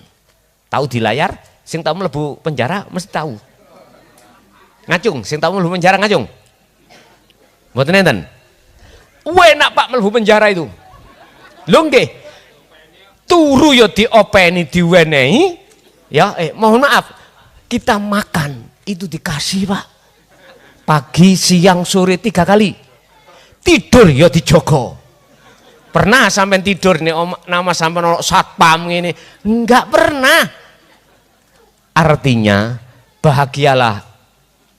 Tahu di layar? Sing tahu mlebu penjara mesti tahu. Ngacung, sing tahu mlebu penjara ngacung. Mboten enten. Enak Pak mlebu penjara itu. Lho nggih. Turu ya diopeni diwenehi. Ya, mohon maaf. Kita makan itu dikasih Pak. Pagi, siang, sore 3 kali. Tidur ya dijogo. Pernah sampai tidur nih nama sampai nolok satpam ini? Enggak pernah. Artinya bahagialah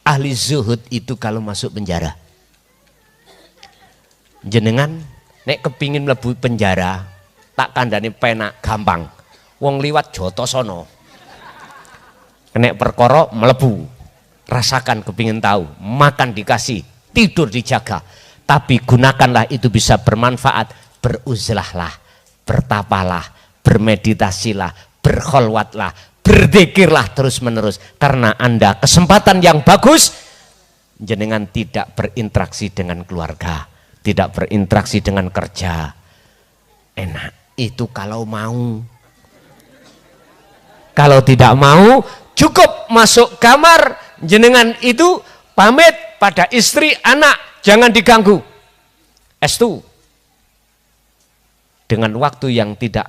ahli zuhud itu kalau masuk penjara. Jenengan nek kepingin mlebu penjara tak kandhani penak gampang. Wong liwat joto sono. Nek perkara mlebu. Rasakan kepingin tahu, makan dikasih, tidur dijaga. Tapi gunakanlah itu bisa bermanfaat. Beruzlahlah, bertapalah, bermeditasilah, berkholwatlah, berzikirlah terus menerus. Karena Anda kesempatan yang bagus, jenengan tidak berinteraksi dengan keluarga, tidak berinteraksi dengan kerja. Enak, itu kalau mau. Kalau tidak mau, cukup masuk kamar, jenengan itu pamit pada istri, anak, jangan diganggu. Estu. Dengan waktu yang tidak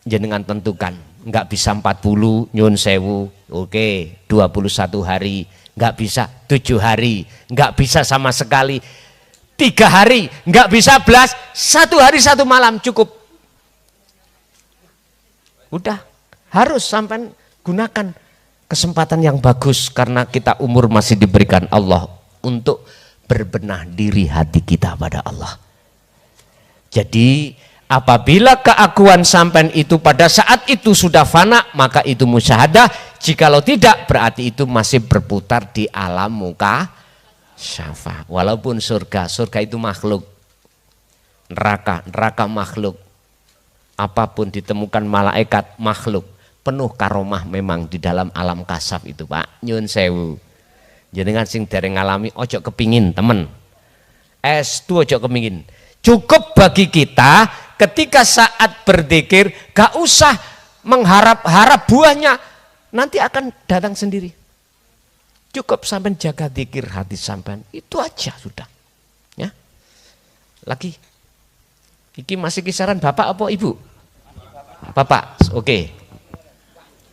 jenengan tentukan, nggak bisa 40 nyun sewu, oke, 21 hari, nggak bisa 7 hari, nggak bisa sama sekali 3 hari, nggak bisa belas, 1 hari 1 malam cukup. Udah, harus sampai gunakan kesempatan yang bagus karena kita umur masih diberikan Allah untuk berbenah diri hati kita pada Allah. Jadi apabila keakuan sampean itu pada saat itu sudah fana, maka itu musyahadah. Jikalau tidak, berarti itu masih berputar di alam muka syafa. Walaupun surga itu makhluk, neraka makhluk, apapun ditemukan malaikat makhluk, penuh karomah memang di dalam alam kasaf itu Pak. Nyun sewu. Jenengan sing dereng ngalami ojo kepingin temen. Estu ojo kepingin. Cukup bagi kita ketika saat berzikir gak usah mengharap-harap buahnya, nanti akan datang sendiri. Cukup sampai jaga zikir hati sampean, itu aja sudah. Ya. Lagi. Iki masih kisaran bapak apa ibu? Bapak, oke.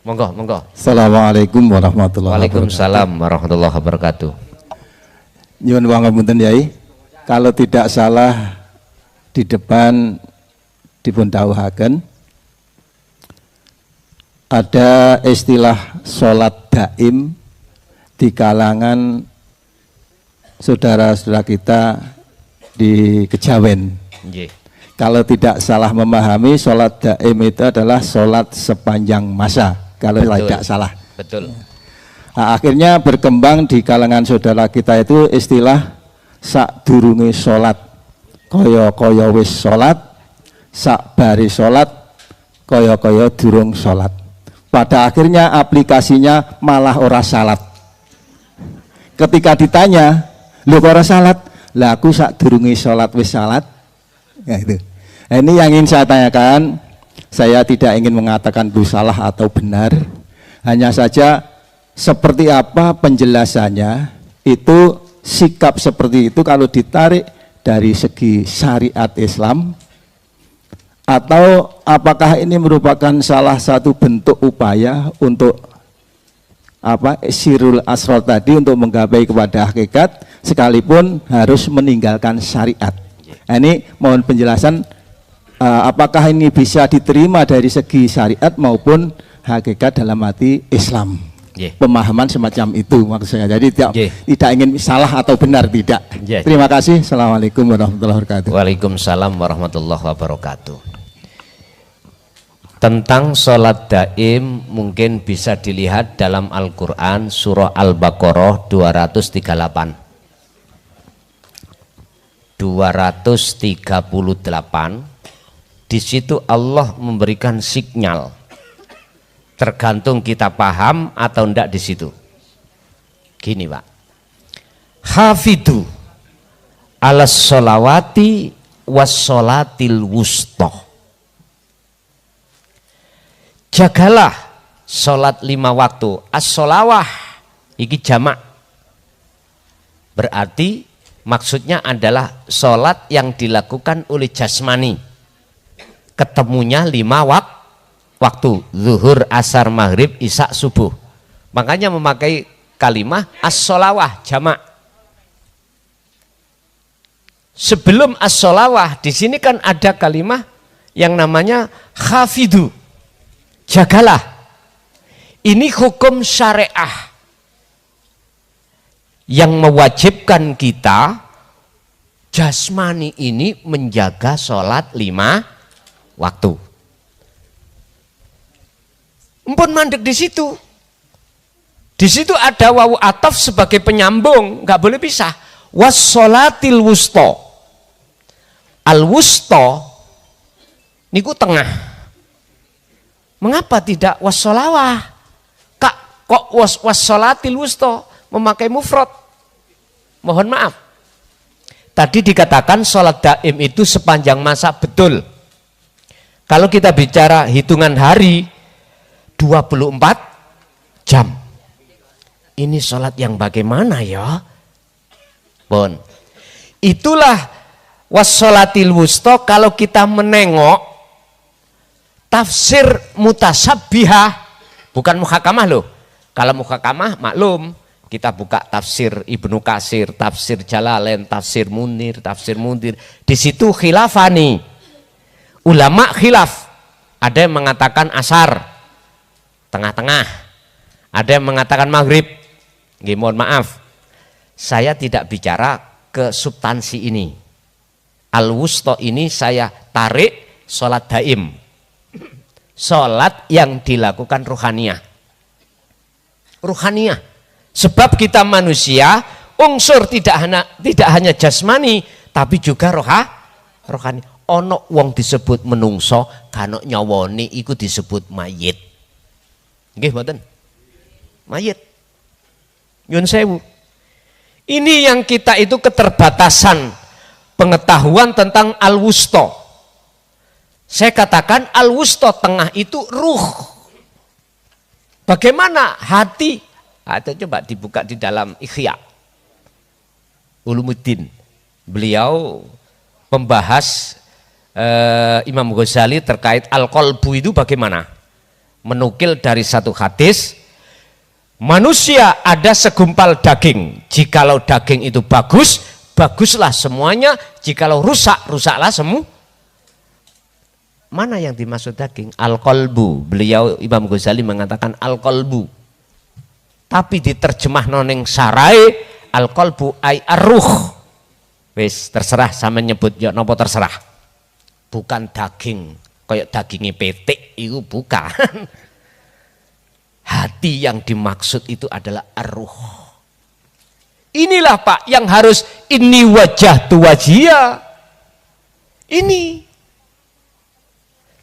Monggo. Assalamualaikum warahmatullahi wabarakatuh. Waalaikumsalam warahmatullahi wabarakatuh. Nyuwun pangapunten Yai, kalau tidak salah di depan dipun dawuhaken ada istilah sholat daim di kalangan saudara-saudara kita di Kejawen. Kalau tidak salah memahami, sholat daim itu adalah sholat sepanjang masa. Kalau tidak salah. Betul. Nah, akhirnya berkembang di kalangan saudara kita itu istilah sak durunge salat kaya wis salat, sak bari salat kaya durung salat. Pada akhirnya aplikasinya malah ora salat. Ketika ditanya, "Lho kok ora salat?" "Lah aku sak durunge salat wis salat." Ya itu. Nah, ini yang ingin saya tanyakan. Saya tidak ingin mengatakan itu salah atau benar. Hanya saja seperti apa penjelasannya, itu sikap seperti itu kalau ditarik dari segi syariat Islam, atau apakah ini merupakan salah satu bentuk upaya untuk sirul asrar tadi, untuk menggapai kepada hakikat sekalipun harus meninggalkan syariat. Nah, ini mohon penjelasan, apakah ini bisa diterima dari segi syariat maupun hakikat dalam arti Islam. Pemahaman semacam itu maksud saya. Jadi tidak ingin salah atau benar, tidak. Terima kasih. Assalamualaikum warahmatullahi wabarakatuh. Waalaikumsalam warahmatullahi wabarakatuh. Tentang sholat daim mungkin bisa dilihat dalam Al-Quran surah Al-Baqarah 238. 238. Di situ Allah memberikan sinyal. Tergantung kita paham atau enggak di situ. Gini, Pak. Hafidhu alas sholawati was sholatil wusta. Jagalah sholat 5 waktu. As-sholawah iki jamak. Berarti maksudnya adalah sholat yang dilakukan oleh jasmani. Ketemunya 5 waktu, zuhur, asar, maghrib, isya, subuh. Makanya memakai kalimah as-sholawah jamak. Sebelum as-sholawah di sini kan ada kalimah yang namanya hafidhu, jagalah. Ini hukum syariah yang mewajibkan kita jasmani ini menjaga sholat 5 waktu. Empun mandek di situ. Di situ ada wawu ataf sebagai penyambung, nggak boleh pisah. Was-sholatil wusta. Al-wusta niku tengah. Mengapa tidak was-sholawah? Kak, kok was-sholatil wusta memakai mufrad? Mohon maaf. Tadi dikatakan sholat daim itu sepanjang masa, betul. Kalau kita bicara hitungan hari 24 jam. Ini sholat yang bagaimana ya? Bon. Itulah wassolatil wusta. Kalau kita menengok tafsir mutasabbihah, bukan muhakamah loh. Kalau muhakamah maklum, kita buka tafsir Ibnu Katsir, tafsir Jalalain, tafsir Munir. Di situ khilafani. Ulama khilaf. Ada yang mengatakan asar tengah-tengah, ada yang mengatakan maghrib. Mohon maaf, saya tidak bicara ke substansi ini. Al-wusta ini saya tarik sholat daim, sholat yang dilakukan ruhaniyah. Sebab kita manusia unsur tidak hanya jasmani tapi juga rohani. Ono wong disebut menungso, kano nyawoni iku disebut mayit. Nggih mboten? Mayit. Nyun sewu. Ini yang kita itu keterbatasan pengetahuan tentang al-wusta. Saya katakan al-wusta tengah itu ruh. Bagaimana hati? Atau coba dibuka di dalam Ihya Ulumuddin. Beliau membahas Imam Ghazali terkait al-qalbu itu bagaimana? Menukil dari satu hadis, manusia ada segumpal daging. Jikalau daging itu bagus, baguslah semuanya. Jikalau rusak, rusaklah semua. Mana yang dimaksud daging? Al-qalbu. Beliau Imam Ghazali mengatakan al-qalbu. Tapi diterjemah noneng sarai, al-qalbu ay ar-ruh. Wis terserah sama nyebut ya napa terserah. Bukan daging kayak dagingnya petik itu bukan. Hati yang dimaksud itu adalah ar-ruh. Inilah Pak yang harus ini wajah tu wajia. Ini.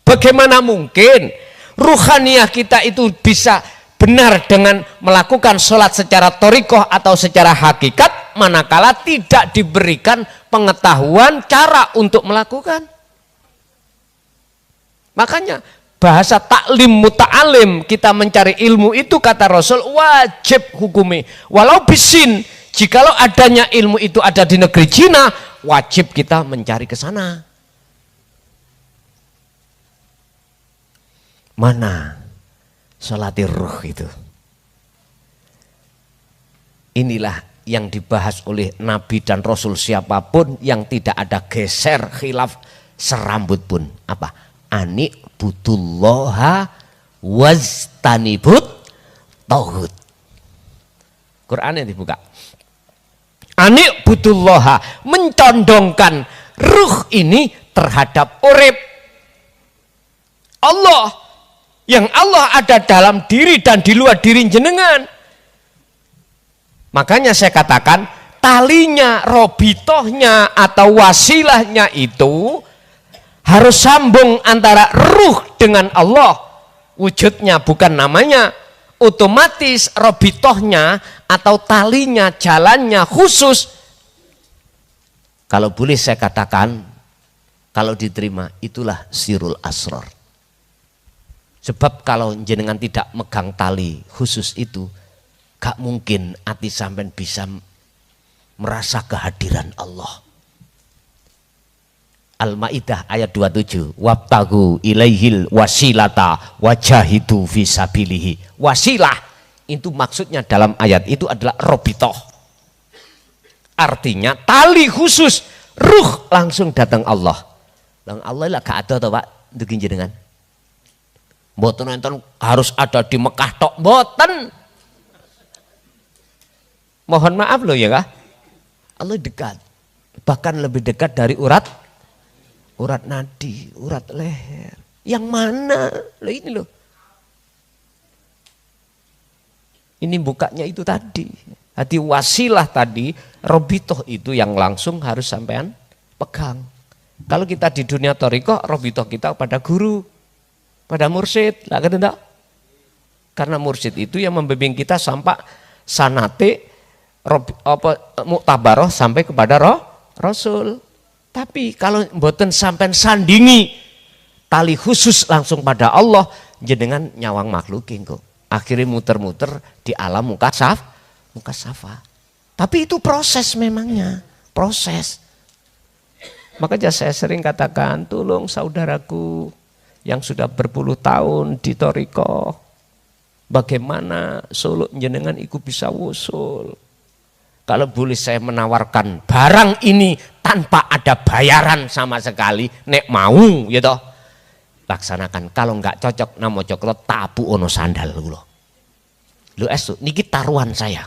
Bagaimana mungkin ruhaniyah kita itu bisa benar dengan melakukan sholat secara thoriqoh atau secara hakikat, manakala tidak diberikan pengetahuan cara untuk melakukan. Makanya bahasa taklim muta'alim, kita mencari ilmu itu kata Rasul wajib hukumi. Walau bisin, jikalau adanya ilmu itu ada di negeri Cina, wajib kita mencari ke sana. Mana sholatir ruh itu? Inilah yang dibahas oleh Nabi dan Rasul siapapun yang tidak ada geser khilaf serambut pun. Apa? Ani butullaha waztanibut tauhid. Quran yang dibuka. Ani butullaha, mencondongkan ruh ini terhadap urip Allah, yang Allah ada dalam diri dan di luar diri jenengan. Makanya saya katakan talinya, robitohnya atau wasilahnya itu harus sambung antara ruh dengan Allah. Wujudnya bukan namanya. Otomatis robitohnya atau talinya, jalannya khusus. Kalau boleh saya katakan, kalau diterima itulah sirul asror. Sebab kalau jenengan tidak megang tali khusus itu, gak mungkin hati sampean bisa merasa kehadiran Allah. Al-Maidah ayat 27, wabtagu ilaihil wasilata wajahidu fisabilihi. Wasilah itu maksudnya dalam ayat itu adalah robitoh. Artinya tali khusus, ruh langsung datang Allah. Dan Allah lah gak ada toh Pak, untuk jenengan. Mboten enten harus ada di Mekah tok, mboten. Mohon maaf loh ya kah? Allah dekat. Bahkan lebih dekat dari urat nadi, urat leher. Yang mana? Loh ini loh. Ini bukanya itu tadi. Hati wasilah tadi, robitoh itu yang langsung harus sampean pegang. Kalau kita di dunia thoriqoh, robitoh kita pada guru, pada mursyid. Lah kan enggak? Karena mursyid itu yang membimbing kita sampai sanate muktabaroh sampai kepada Rasul. Tapi kalau mboten sampean sandingi tali khusus langsung pada Allah, jenengan nyawang makhlukin kok. Akhirnya muter-muter di alam muka safa. Tapi itu proses memangnya, proses. Makanya saya sering katakan, tolong saudaraku yang sudah berpuluh tahun di thoriqoh, bagaimana suluk jenengan iku bisa wusul. Kalau boleh saya menawarkan barang ini tanpa ada bayaran sama sekali, nek mau ya toh, laksanakan. Kalau enggak cocok namo coklat tapu ono sandal kula. Lho estu niki taruhan saya.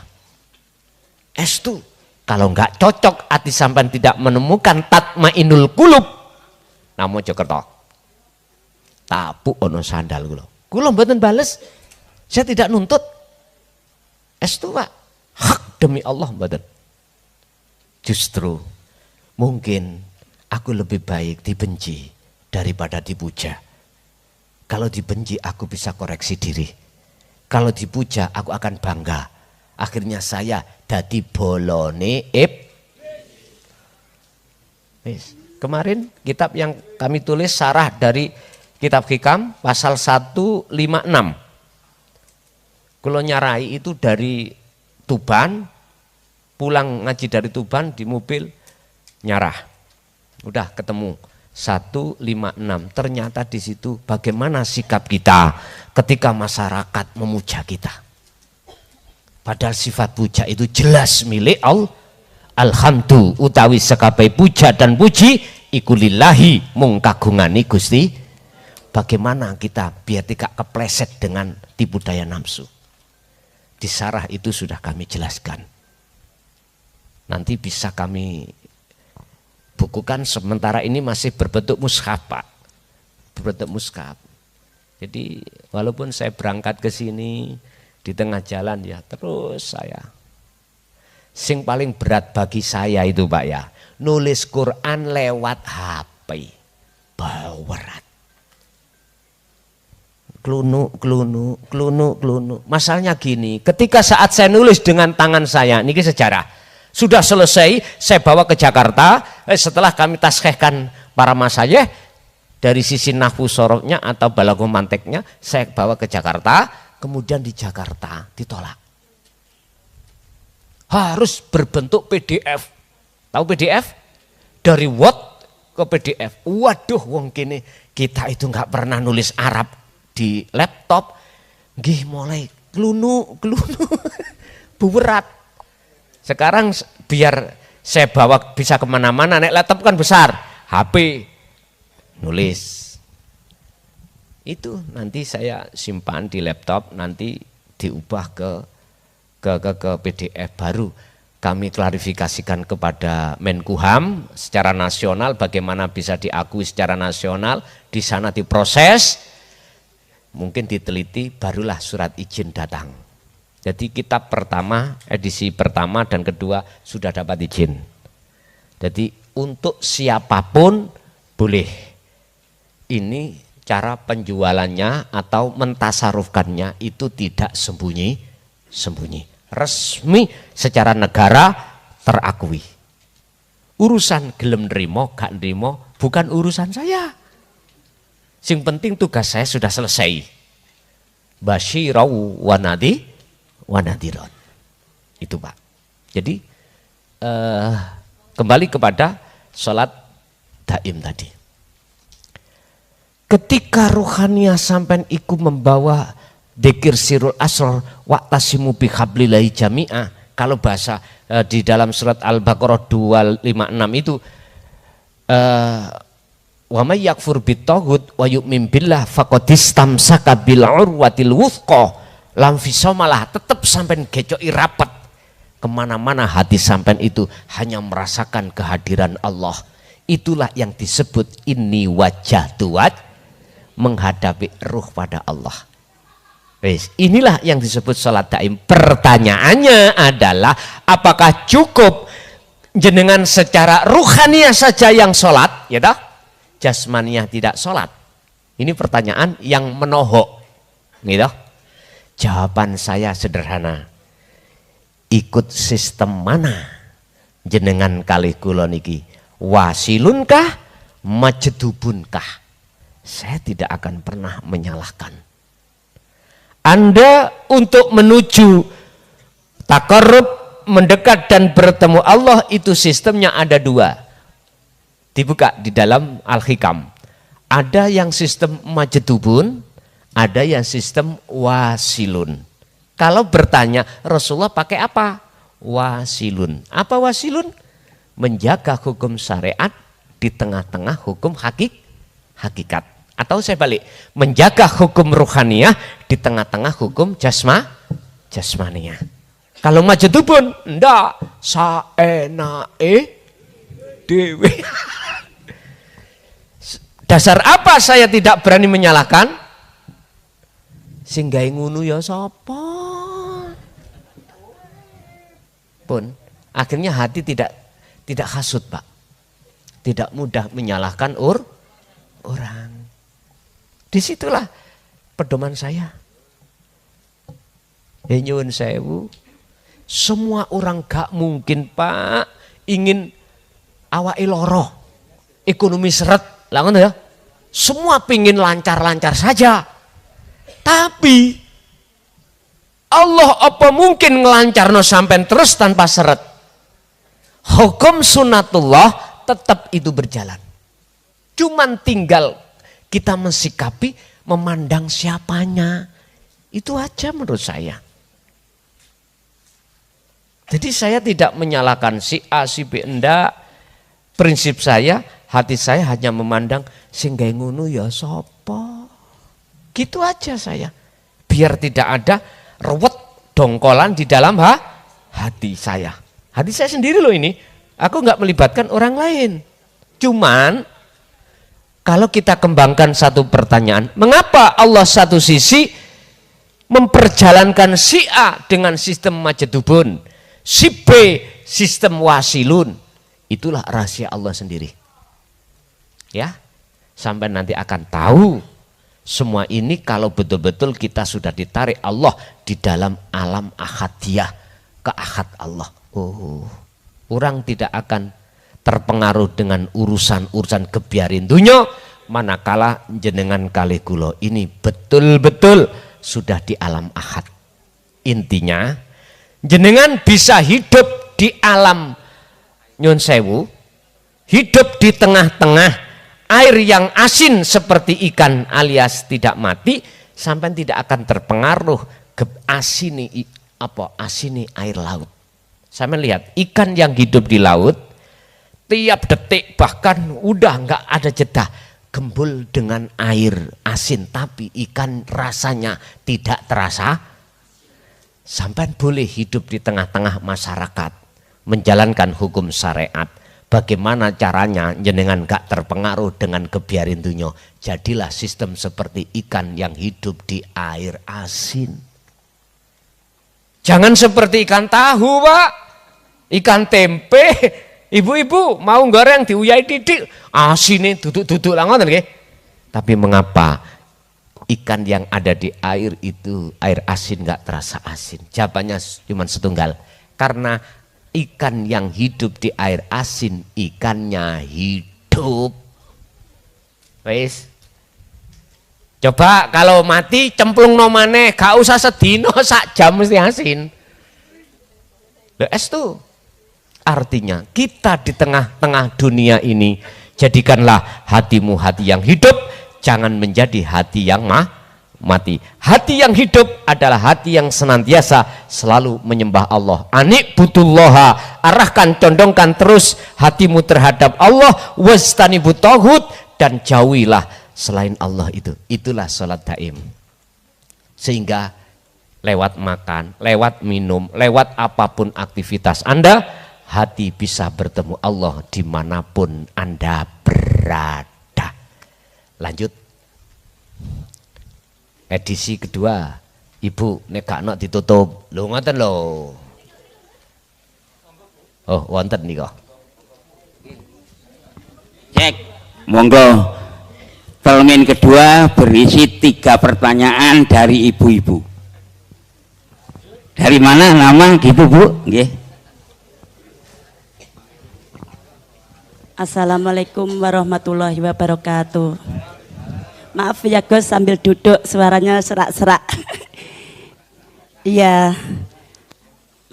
Estu kalau enggak cocok hati sampean tidak menemukan tatmainul qulub, namo coklat tapu ono sandal kula. Kula mboten bales. Saya tidak nuntut. Estu Pak. Hak demi Allah mboten. Justru mungkin aku lebih baik dibenci daripada dipuja. Kalau dibenci aku bisa koreksi diri. Kalau dipuja aku akan bangga. Akhirnya saya dadi bolone Kemarin kitab yang kami tulis sarah dari kitab Hikam pasal 156. Kulo nyarai itu dari Tuban, pulang ngaji dari Tuban di mobil nyarah. Udah ketemu 156. Ternyata di situ bagaimana sikap kita ketika masyarakat memuja kita. Padahal sifat puja itu jelas milik Allah. Alhamdu utawi sekabai puja dan puji iku lillahi mung kagungane Gusti. Bagaimana kita biar tidak kepleset dengan tipu daya nafsu. Di sarah itu sudah kami jelaskan. Nanti bisa kami bukukan, sementara ini masih berbentuk mushaf Pak. Berbentuk mushaf. Jadi walaupun saya berangkat ke sini di tengah jalan ya terus saya. Sing paling berat bagi saya itu Pak ya, nulis Quran lewat HP. Berat. Klunu. Masalahnya gini, ketika saat saya nulis dengan tangan saya, niki sejarah. Sudah selesai, saya bawa ke Jakarta. Setelah kami taskhihkan para masyayikh dari sisi nahwu sorofnya atau balaghah manteknya, saya bawa ke Jakarta. Kemudian di Jakarta ditolak. Harus berbentuk PDF. Tahu PDF? Dari Word ke PDF. Waduh, wong kini kita itu nggak pernah nulis Arab di laptop. Nggih mulai klunu. Berat. Sekarang biar saya bawa bisa kemana-mana, naik laptop kan besar, HP nulis. Itu nanti saya simpan di laptop, nanti diubah ke PDF baru. Kami klarifikasikan kepada Menkumham secara nasional, bagaimana bisa diakui secara nasional, di sana diproses, mungkin diteliti, barulah surat izin datang. Jadi kitab pertama, edisi pertama dan kedua sudah dapat izin. Jadi untuk siapapun boleh. Ini cara penjualannya atau mentasarufkannya itu tidak sembunyi. Resmi secara negara terakui. Urusan gelem nrimo gak nrimo bukan urusan saya. Sing penting tugas saya sudah selesai. Basyirau wanadiron. Itu Pak. Jadi kembali kepada sholat daim tadi. Ketika ruhaniyah sampai ikut membawa dzikir sirul asrar wa'tasimu bihablillahi jami'ah. Kalau bahasa di dalam surat Al-Baqarah 256 itu wa may yakfur bitaghut wa yu'min billah faqad istamsaka bil urwatil wuthqa. Lamfiso malah tetap sampai gecoki rapat kemana-mana hati sampai itu hanya merasakan kehadiran Allah. Itulah yang disebut inni wajah tuat menghadapi ruh pada Allah. Inilah yang disebut sholat daim. Pertanyaannya adalah apakah cukup jenengan secara ruhaniyah saja yang sholat, ya dah? Jasmaniyah tidak sholat. Ini pertanyaan yang menohok, gitu. Jawaban saya sederhana. Ikut sistem mana jenengan kalih kula niki? Wasilunkah, majdubunkah? Saya tidak akan pernah menyalahkan. Anda untuk menuju takarrub, mendekat dan bertemu Allah itu sistemnya ada dua. Dibuka di dalam Al-Hikam. Ada yang sistem majdubun, ada yang sistem wasilun. Kalau bertanya Rasulullah pakai apa? Wasilun. Apa wasilun? Menjaga hukum syariat di tengah-tengah hukum hakikat. Atau saya balik, menjaga hukum ruhaniyah di tengah-tengah hukum jasmaniyah. Kalau majdubun, ndak saenae dewe. Dasar apa saya tidak berani menyalahkan? Sing gawe ngono ya sapa? Pun akhirnya hati tidak hasut, Pak. Tidak mudah menyalahkan orang. Disitulah pedoman saya. Nyuwun sewu. Semua orang gak mungkin, Pak, ingin awake loro, ekonomi seret, lah ngono ya. Semua pingin lancar-lancar saja. Tapi Allah apa mungkin ngelancarno sampai terus tanpa seret? Hukum sunnatullah tetap itu berjalan. Cuman tinggal kita mensikapi, memandang siapanya. Itu aja menurut saya. Jadi saya tidak menyalahkan si A, si B, enggak. Prinsip saya, hati saya hanya memandang sing gawe ngono ya sapa. Gitu aja saya. Biar tidak ada ruwet dongkolan di dalam hati saya. Hati saya sendiri loh ini. Aku nggak melibatkan orang lain. Cuman Kalau kita kembangkan satu pertanyaan, mengapa Allah satu sisi memperjalankan si A dengan sistem majedubun, si B sistem wasilun? Itulah rahasia Allah sendiri. Ya, sampai nanti akan tahu semua ini kalau betul-betul kita sudah ditarik Allah di dalam alam ahadiyah, ke ahad Allah. Oh, orang tidak akan terpengaruh dengan urusan-urusan kebiarin dunia, manakala jenengan kali kula ini betul-betul sudah di alam ahad. Intinya jenengan bisa hidup di alam nyun sewu, hidup di tengah-tengah air yang asin seperti ikan alias tidak mati, sampai tidak akan terpengaruh ke asini air laut. Sampai lihat ikan yang hidup di laut tiap detik bahkan udah nggak ada jeda gembul dengan air asin, tapi ikan rasanya tidak terasa. Sampai boleh hidup di tengah-tengah masyarakat menjalankan hukum syariat. Bagaimana caranya jenengan gak terpengaruh dengan kebiarin dunia? Jadilah sistem seperti ikan yang hidup di air asin. Jangan seperti ikan tahu, Pak, ikan tempe. Ibu-ibu mau goreng diuyai titik, asine duduk-duduk lah ngoten nggih. Tapi mengapa ikan yang ada di air itu air asin gak terasa asin? Jawabannya cuma setunggal. Karena ikan yang hidup di air asin, ikannya hidup. Wes. Coba kalau mati cemplung no maneh, gak usah sedino sak jam mesti asin. Lho es tuh. Artinya kita di tengah-tengah dunia ini, jadikanlah hatimu hati yang hidup, jangan menjadi hati yang mati. Hati yang hidup adalah hati yang senantiasa selalu menyembah Allah. Anik butullaha, arahkan, condongkan terus hatimu terhadap Allah. Wastanibu tauhid, dan jauhilah selain Allah itu. Itulah salat daim. Sehingga lewat makan, lewat minum, lewat apapun aktivitas Anda, hati bisa bertemu Allah dimanapun Anda berada. Lanjut. Edisi kedua, Ibu nek gak nok ditutup. Lho ngoten lho. Oh, wonten nika. Cek, monggo. Pelmen kedua berisi 3 pertanyaan dari ibu-ibu. Dari mana nama gitu, Bu? Nggih. Assalamualaikum warahmatullahi wabarakatuh. Maaf ya Gus, sambil duduk suaranya serak-serak. Iya,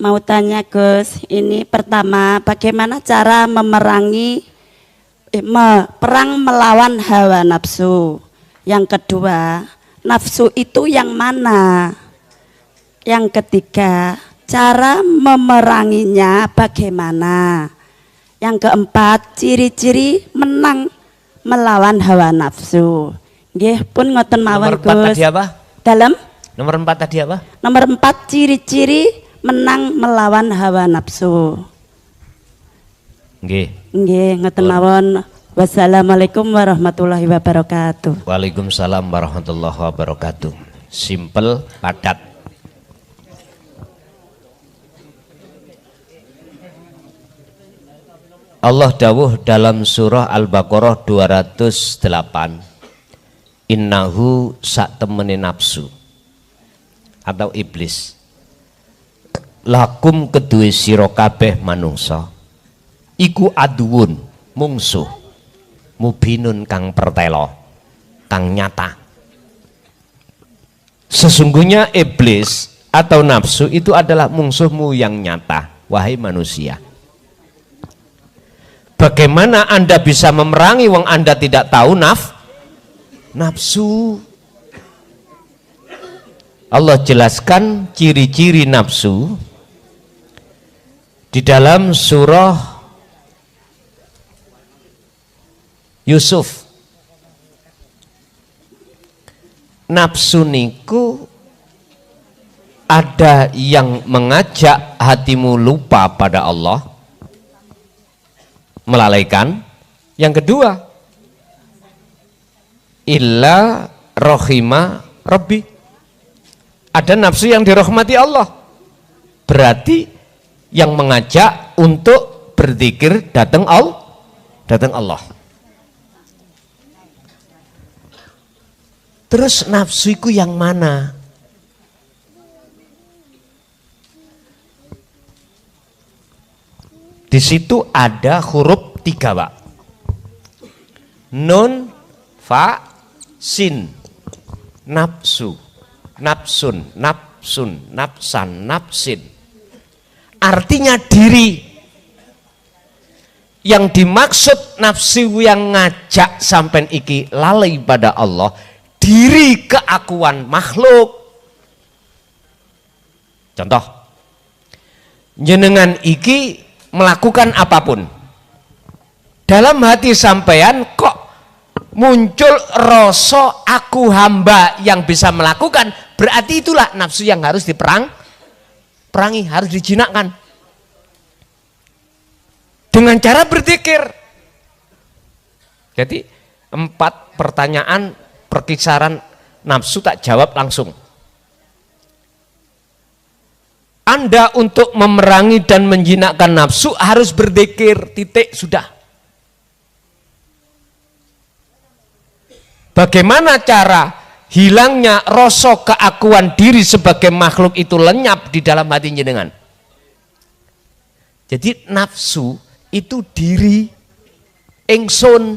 mau tanya Gus, ini pertama bagaimana cara perang melawan hawa nafsu. Yang kedua, nafsu itu yang mana? Yang ketiga, cara memeranginya bagaimana? Yang keempat, ciri-ciri menang melawan hawa nafsu. Nggih pun ngoten mawon Gus. Nomor 4 tadi apa? Dalam? Nomor 4 tadi apa? Nomor 4, ciri-ciri menang melawan hawa nafsu. Nggih. Nggih, ngoten mawon. Wassalamualaikum warahmatullahi wabarakatuh. Waalaikumsalam warahmatullahi wabarakatuh. Simple, padat. Allah dawuh dalam surah Al-Baqarah 208, innahu sak temene nafsu atau iblis lakum kedue sira kabeh manungsa iku aduun mungsuh mubinun kang pertelo kang nyata. Sesungguhnya iblis atau nafsu itu adalah musuhmu yang nyata, wahai manusia. Bagaimana Anda bisa memerangi wong Anda tidak tahu nafsu? Allah jelaskan ciri-ciri nafsu di dalam surah Yusuf. Nafsu niku ada yang mengajak hatimu lupa pada Allah, melalaikan. Yang kedua, illa rohima Rabbi. Ada nafsu yang dirahmati Allah. Berarti yang mengajak untuk berzikir datang Allah. Terus nafsu itu yang mana? Di situ ada huruf 3, Pak. Nun, fa, sin. Nafsu, nafsun, nafsun, nafsan, nafsin. Artinya diri. Yang dimaksud nafsu yang ngajak sampai iki lalai pada Allah, diri keakuan makhluk. Contoh, jenengan iki melakukan apapun, dalam hati sampean kok muncul rasa aku hamba yang bisa melakukan, berarti itulah nafsu yang harus perangi, harus dijinakkan dengan cara berzikir. Jadi 4 pertanyaan perkisaran nafsu tak jawab langsung. Anda untuk memerangi dan menjinakkan nafsu harus berzikir, titik, sudah. Bagaimana cara hilangnya rasa keakuan diri sebagai makhluk itu lenyap di dalam hati jenengan? Jadi nafsu itu diri, ingsun.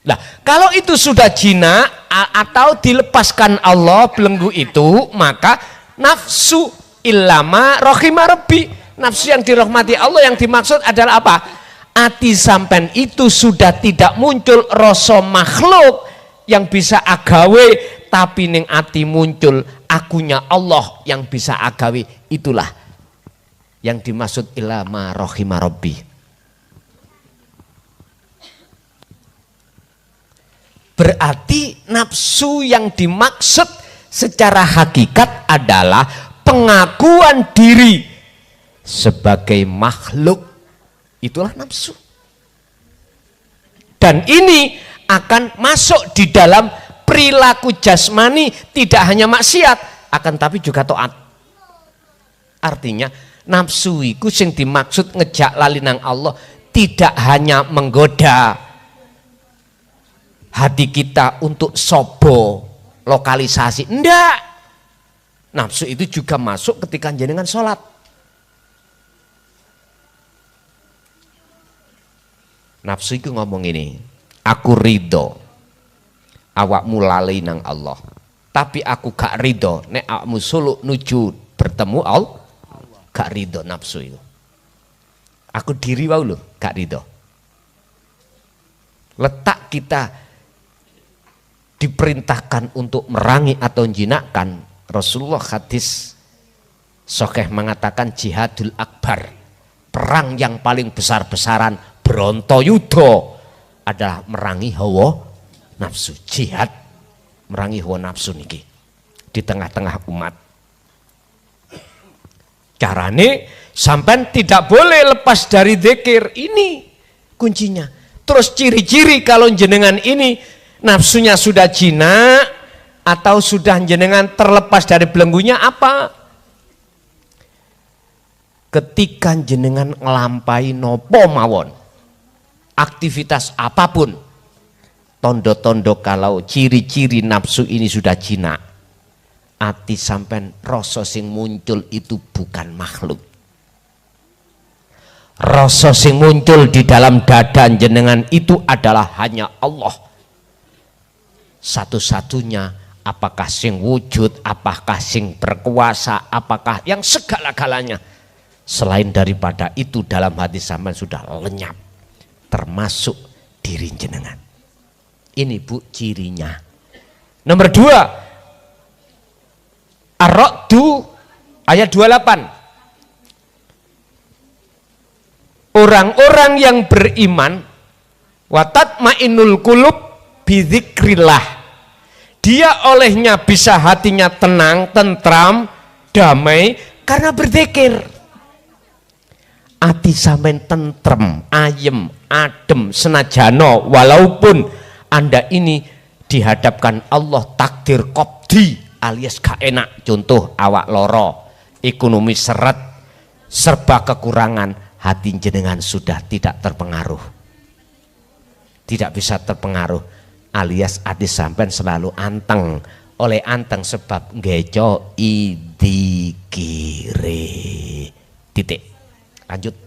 Nah, kalau itu sudah jinak atau dilepaskan Allah belenggu itu, maka nafsu illama rohima Rabbi, nafsu yang dirahmati Allah yang dimaksud adalah apa? Ati sampen itu sudah tidak muncul rasa makhluk yang bisa agawe, tapi ning ati muncul akunya Allah yang bisa agawe. Itulah yang dimaksud illama rohima Rabbi. Berarti nafsu yang dimaksud secara hakikat adalah pengakuan diri sebagai makhluk. Itulah nafsu. Dan ini akan masuk di dalam perilaku jasmani, tidak hanya maksiat, akan tapi juga taat. Artinya nafsu itu yang dimaksud ngejak lali nang Allah tidak hanya menggoda hati kita untuk sobo lokalisasi, enggak. Nafsu itu juga masuk ketika jenengan sholat. Nafsu itu ngomong ini, aku ridho awakmu lalai nang Allah, tapi aku gak ridho nek awakmu suluk nuju bertemu Allah. Gak ridho nafsu itu. Aku diri wau lho, gak ridho. Letak kita diperintahkan untuk merangi atau jinakkan. Rasulullah hadis sahih mengatakan jihadul akbar, perang yang paling besar-besaran, Brontoyuda, adalah merangi hawa nafsu. Jihad merangi hawa nafsu niki di tengah-tengah umat. Carane sampai tidak boleh lepas dari zikir, ini kuncinya. Terus ciri-ciri kalau jenengan ini nafsunya sudah jinak atau sudah jenengan terlepas dari belenggunya apa? Ketika jenengan ngelampai nopo mawon, aktivitas apapun, tondo-tondo kalau ciri-ciri nafsu ini sudah jinak, ati sampean rasa sing muncul itu bukan makhluk. Rasa sing muncul di dalam dada jenengan itu adalah hanya Allah. Satu-satunya, apakah sing wujud, apakah sing berkuasa, apakah yang segala-galanya. Selain daripada itu dalam hati sampean sudah lenyap, termasuk diri jenengan. Ini Bu cirinya. Nomor 2, Ar-Ra'du ayat 28. Orang-orang yang beriman watatmainul qulub bidzikrillah, dia olehnya bisa hatinya tenang, tentram, damai karena berzikir. Ati sampean tentrem, ayem, adem, senajano walaupun Anda ini dihadapkan Allah takdir qobdi alias gak enak, contoh awak loro, ekonomi seret, serba kekurangan, hati jenengan sudah tidak terpengaruh, tidak bisa terpengaruh, alias hati sampean selalu anteng. Oleh anteng sebab ngeco idikire. Titik. Lanjut.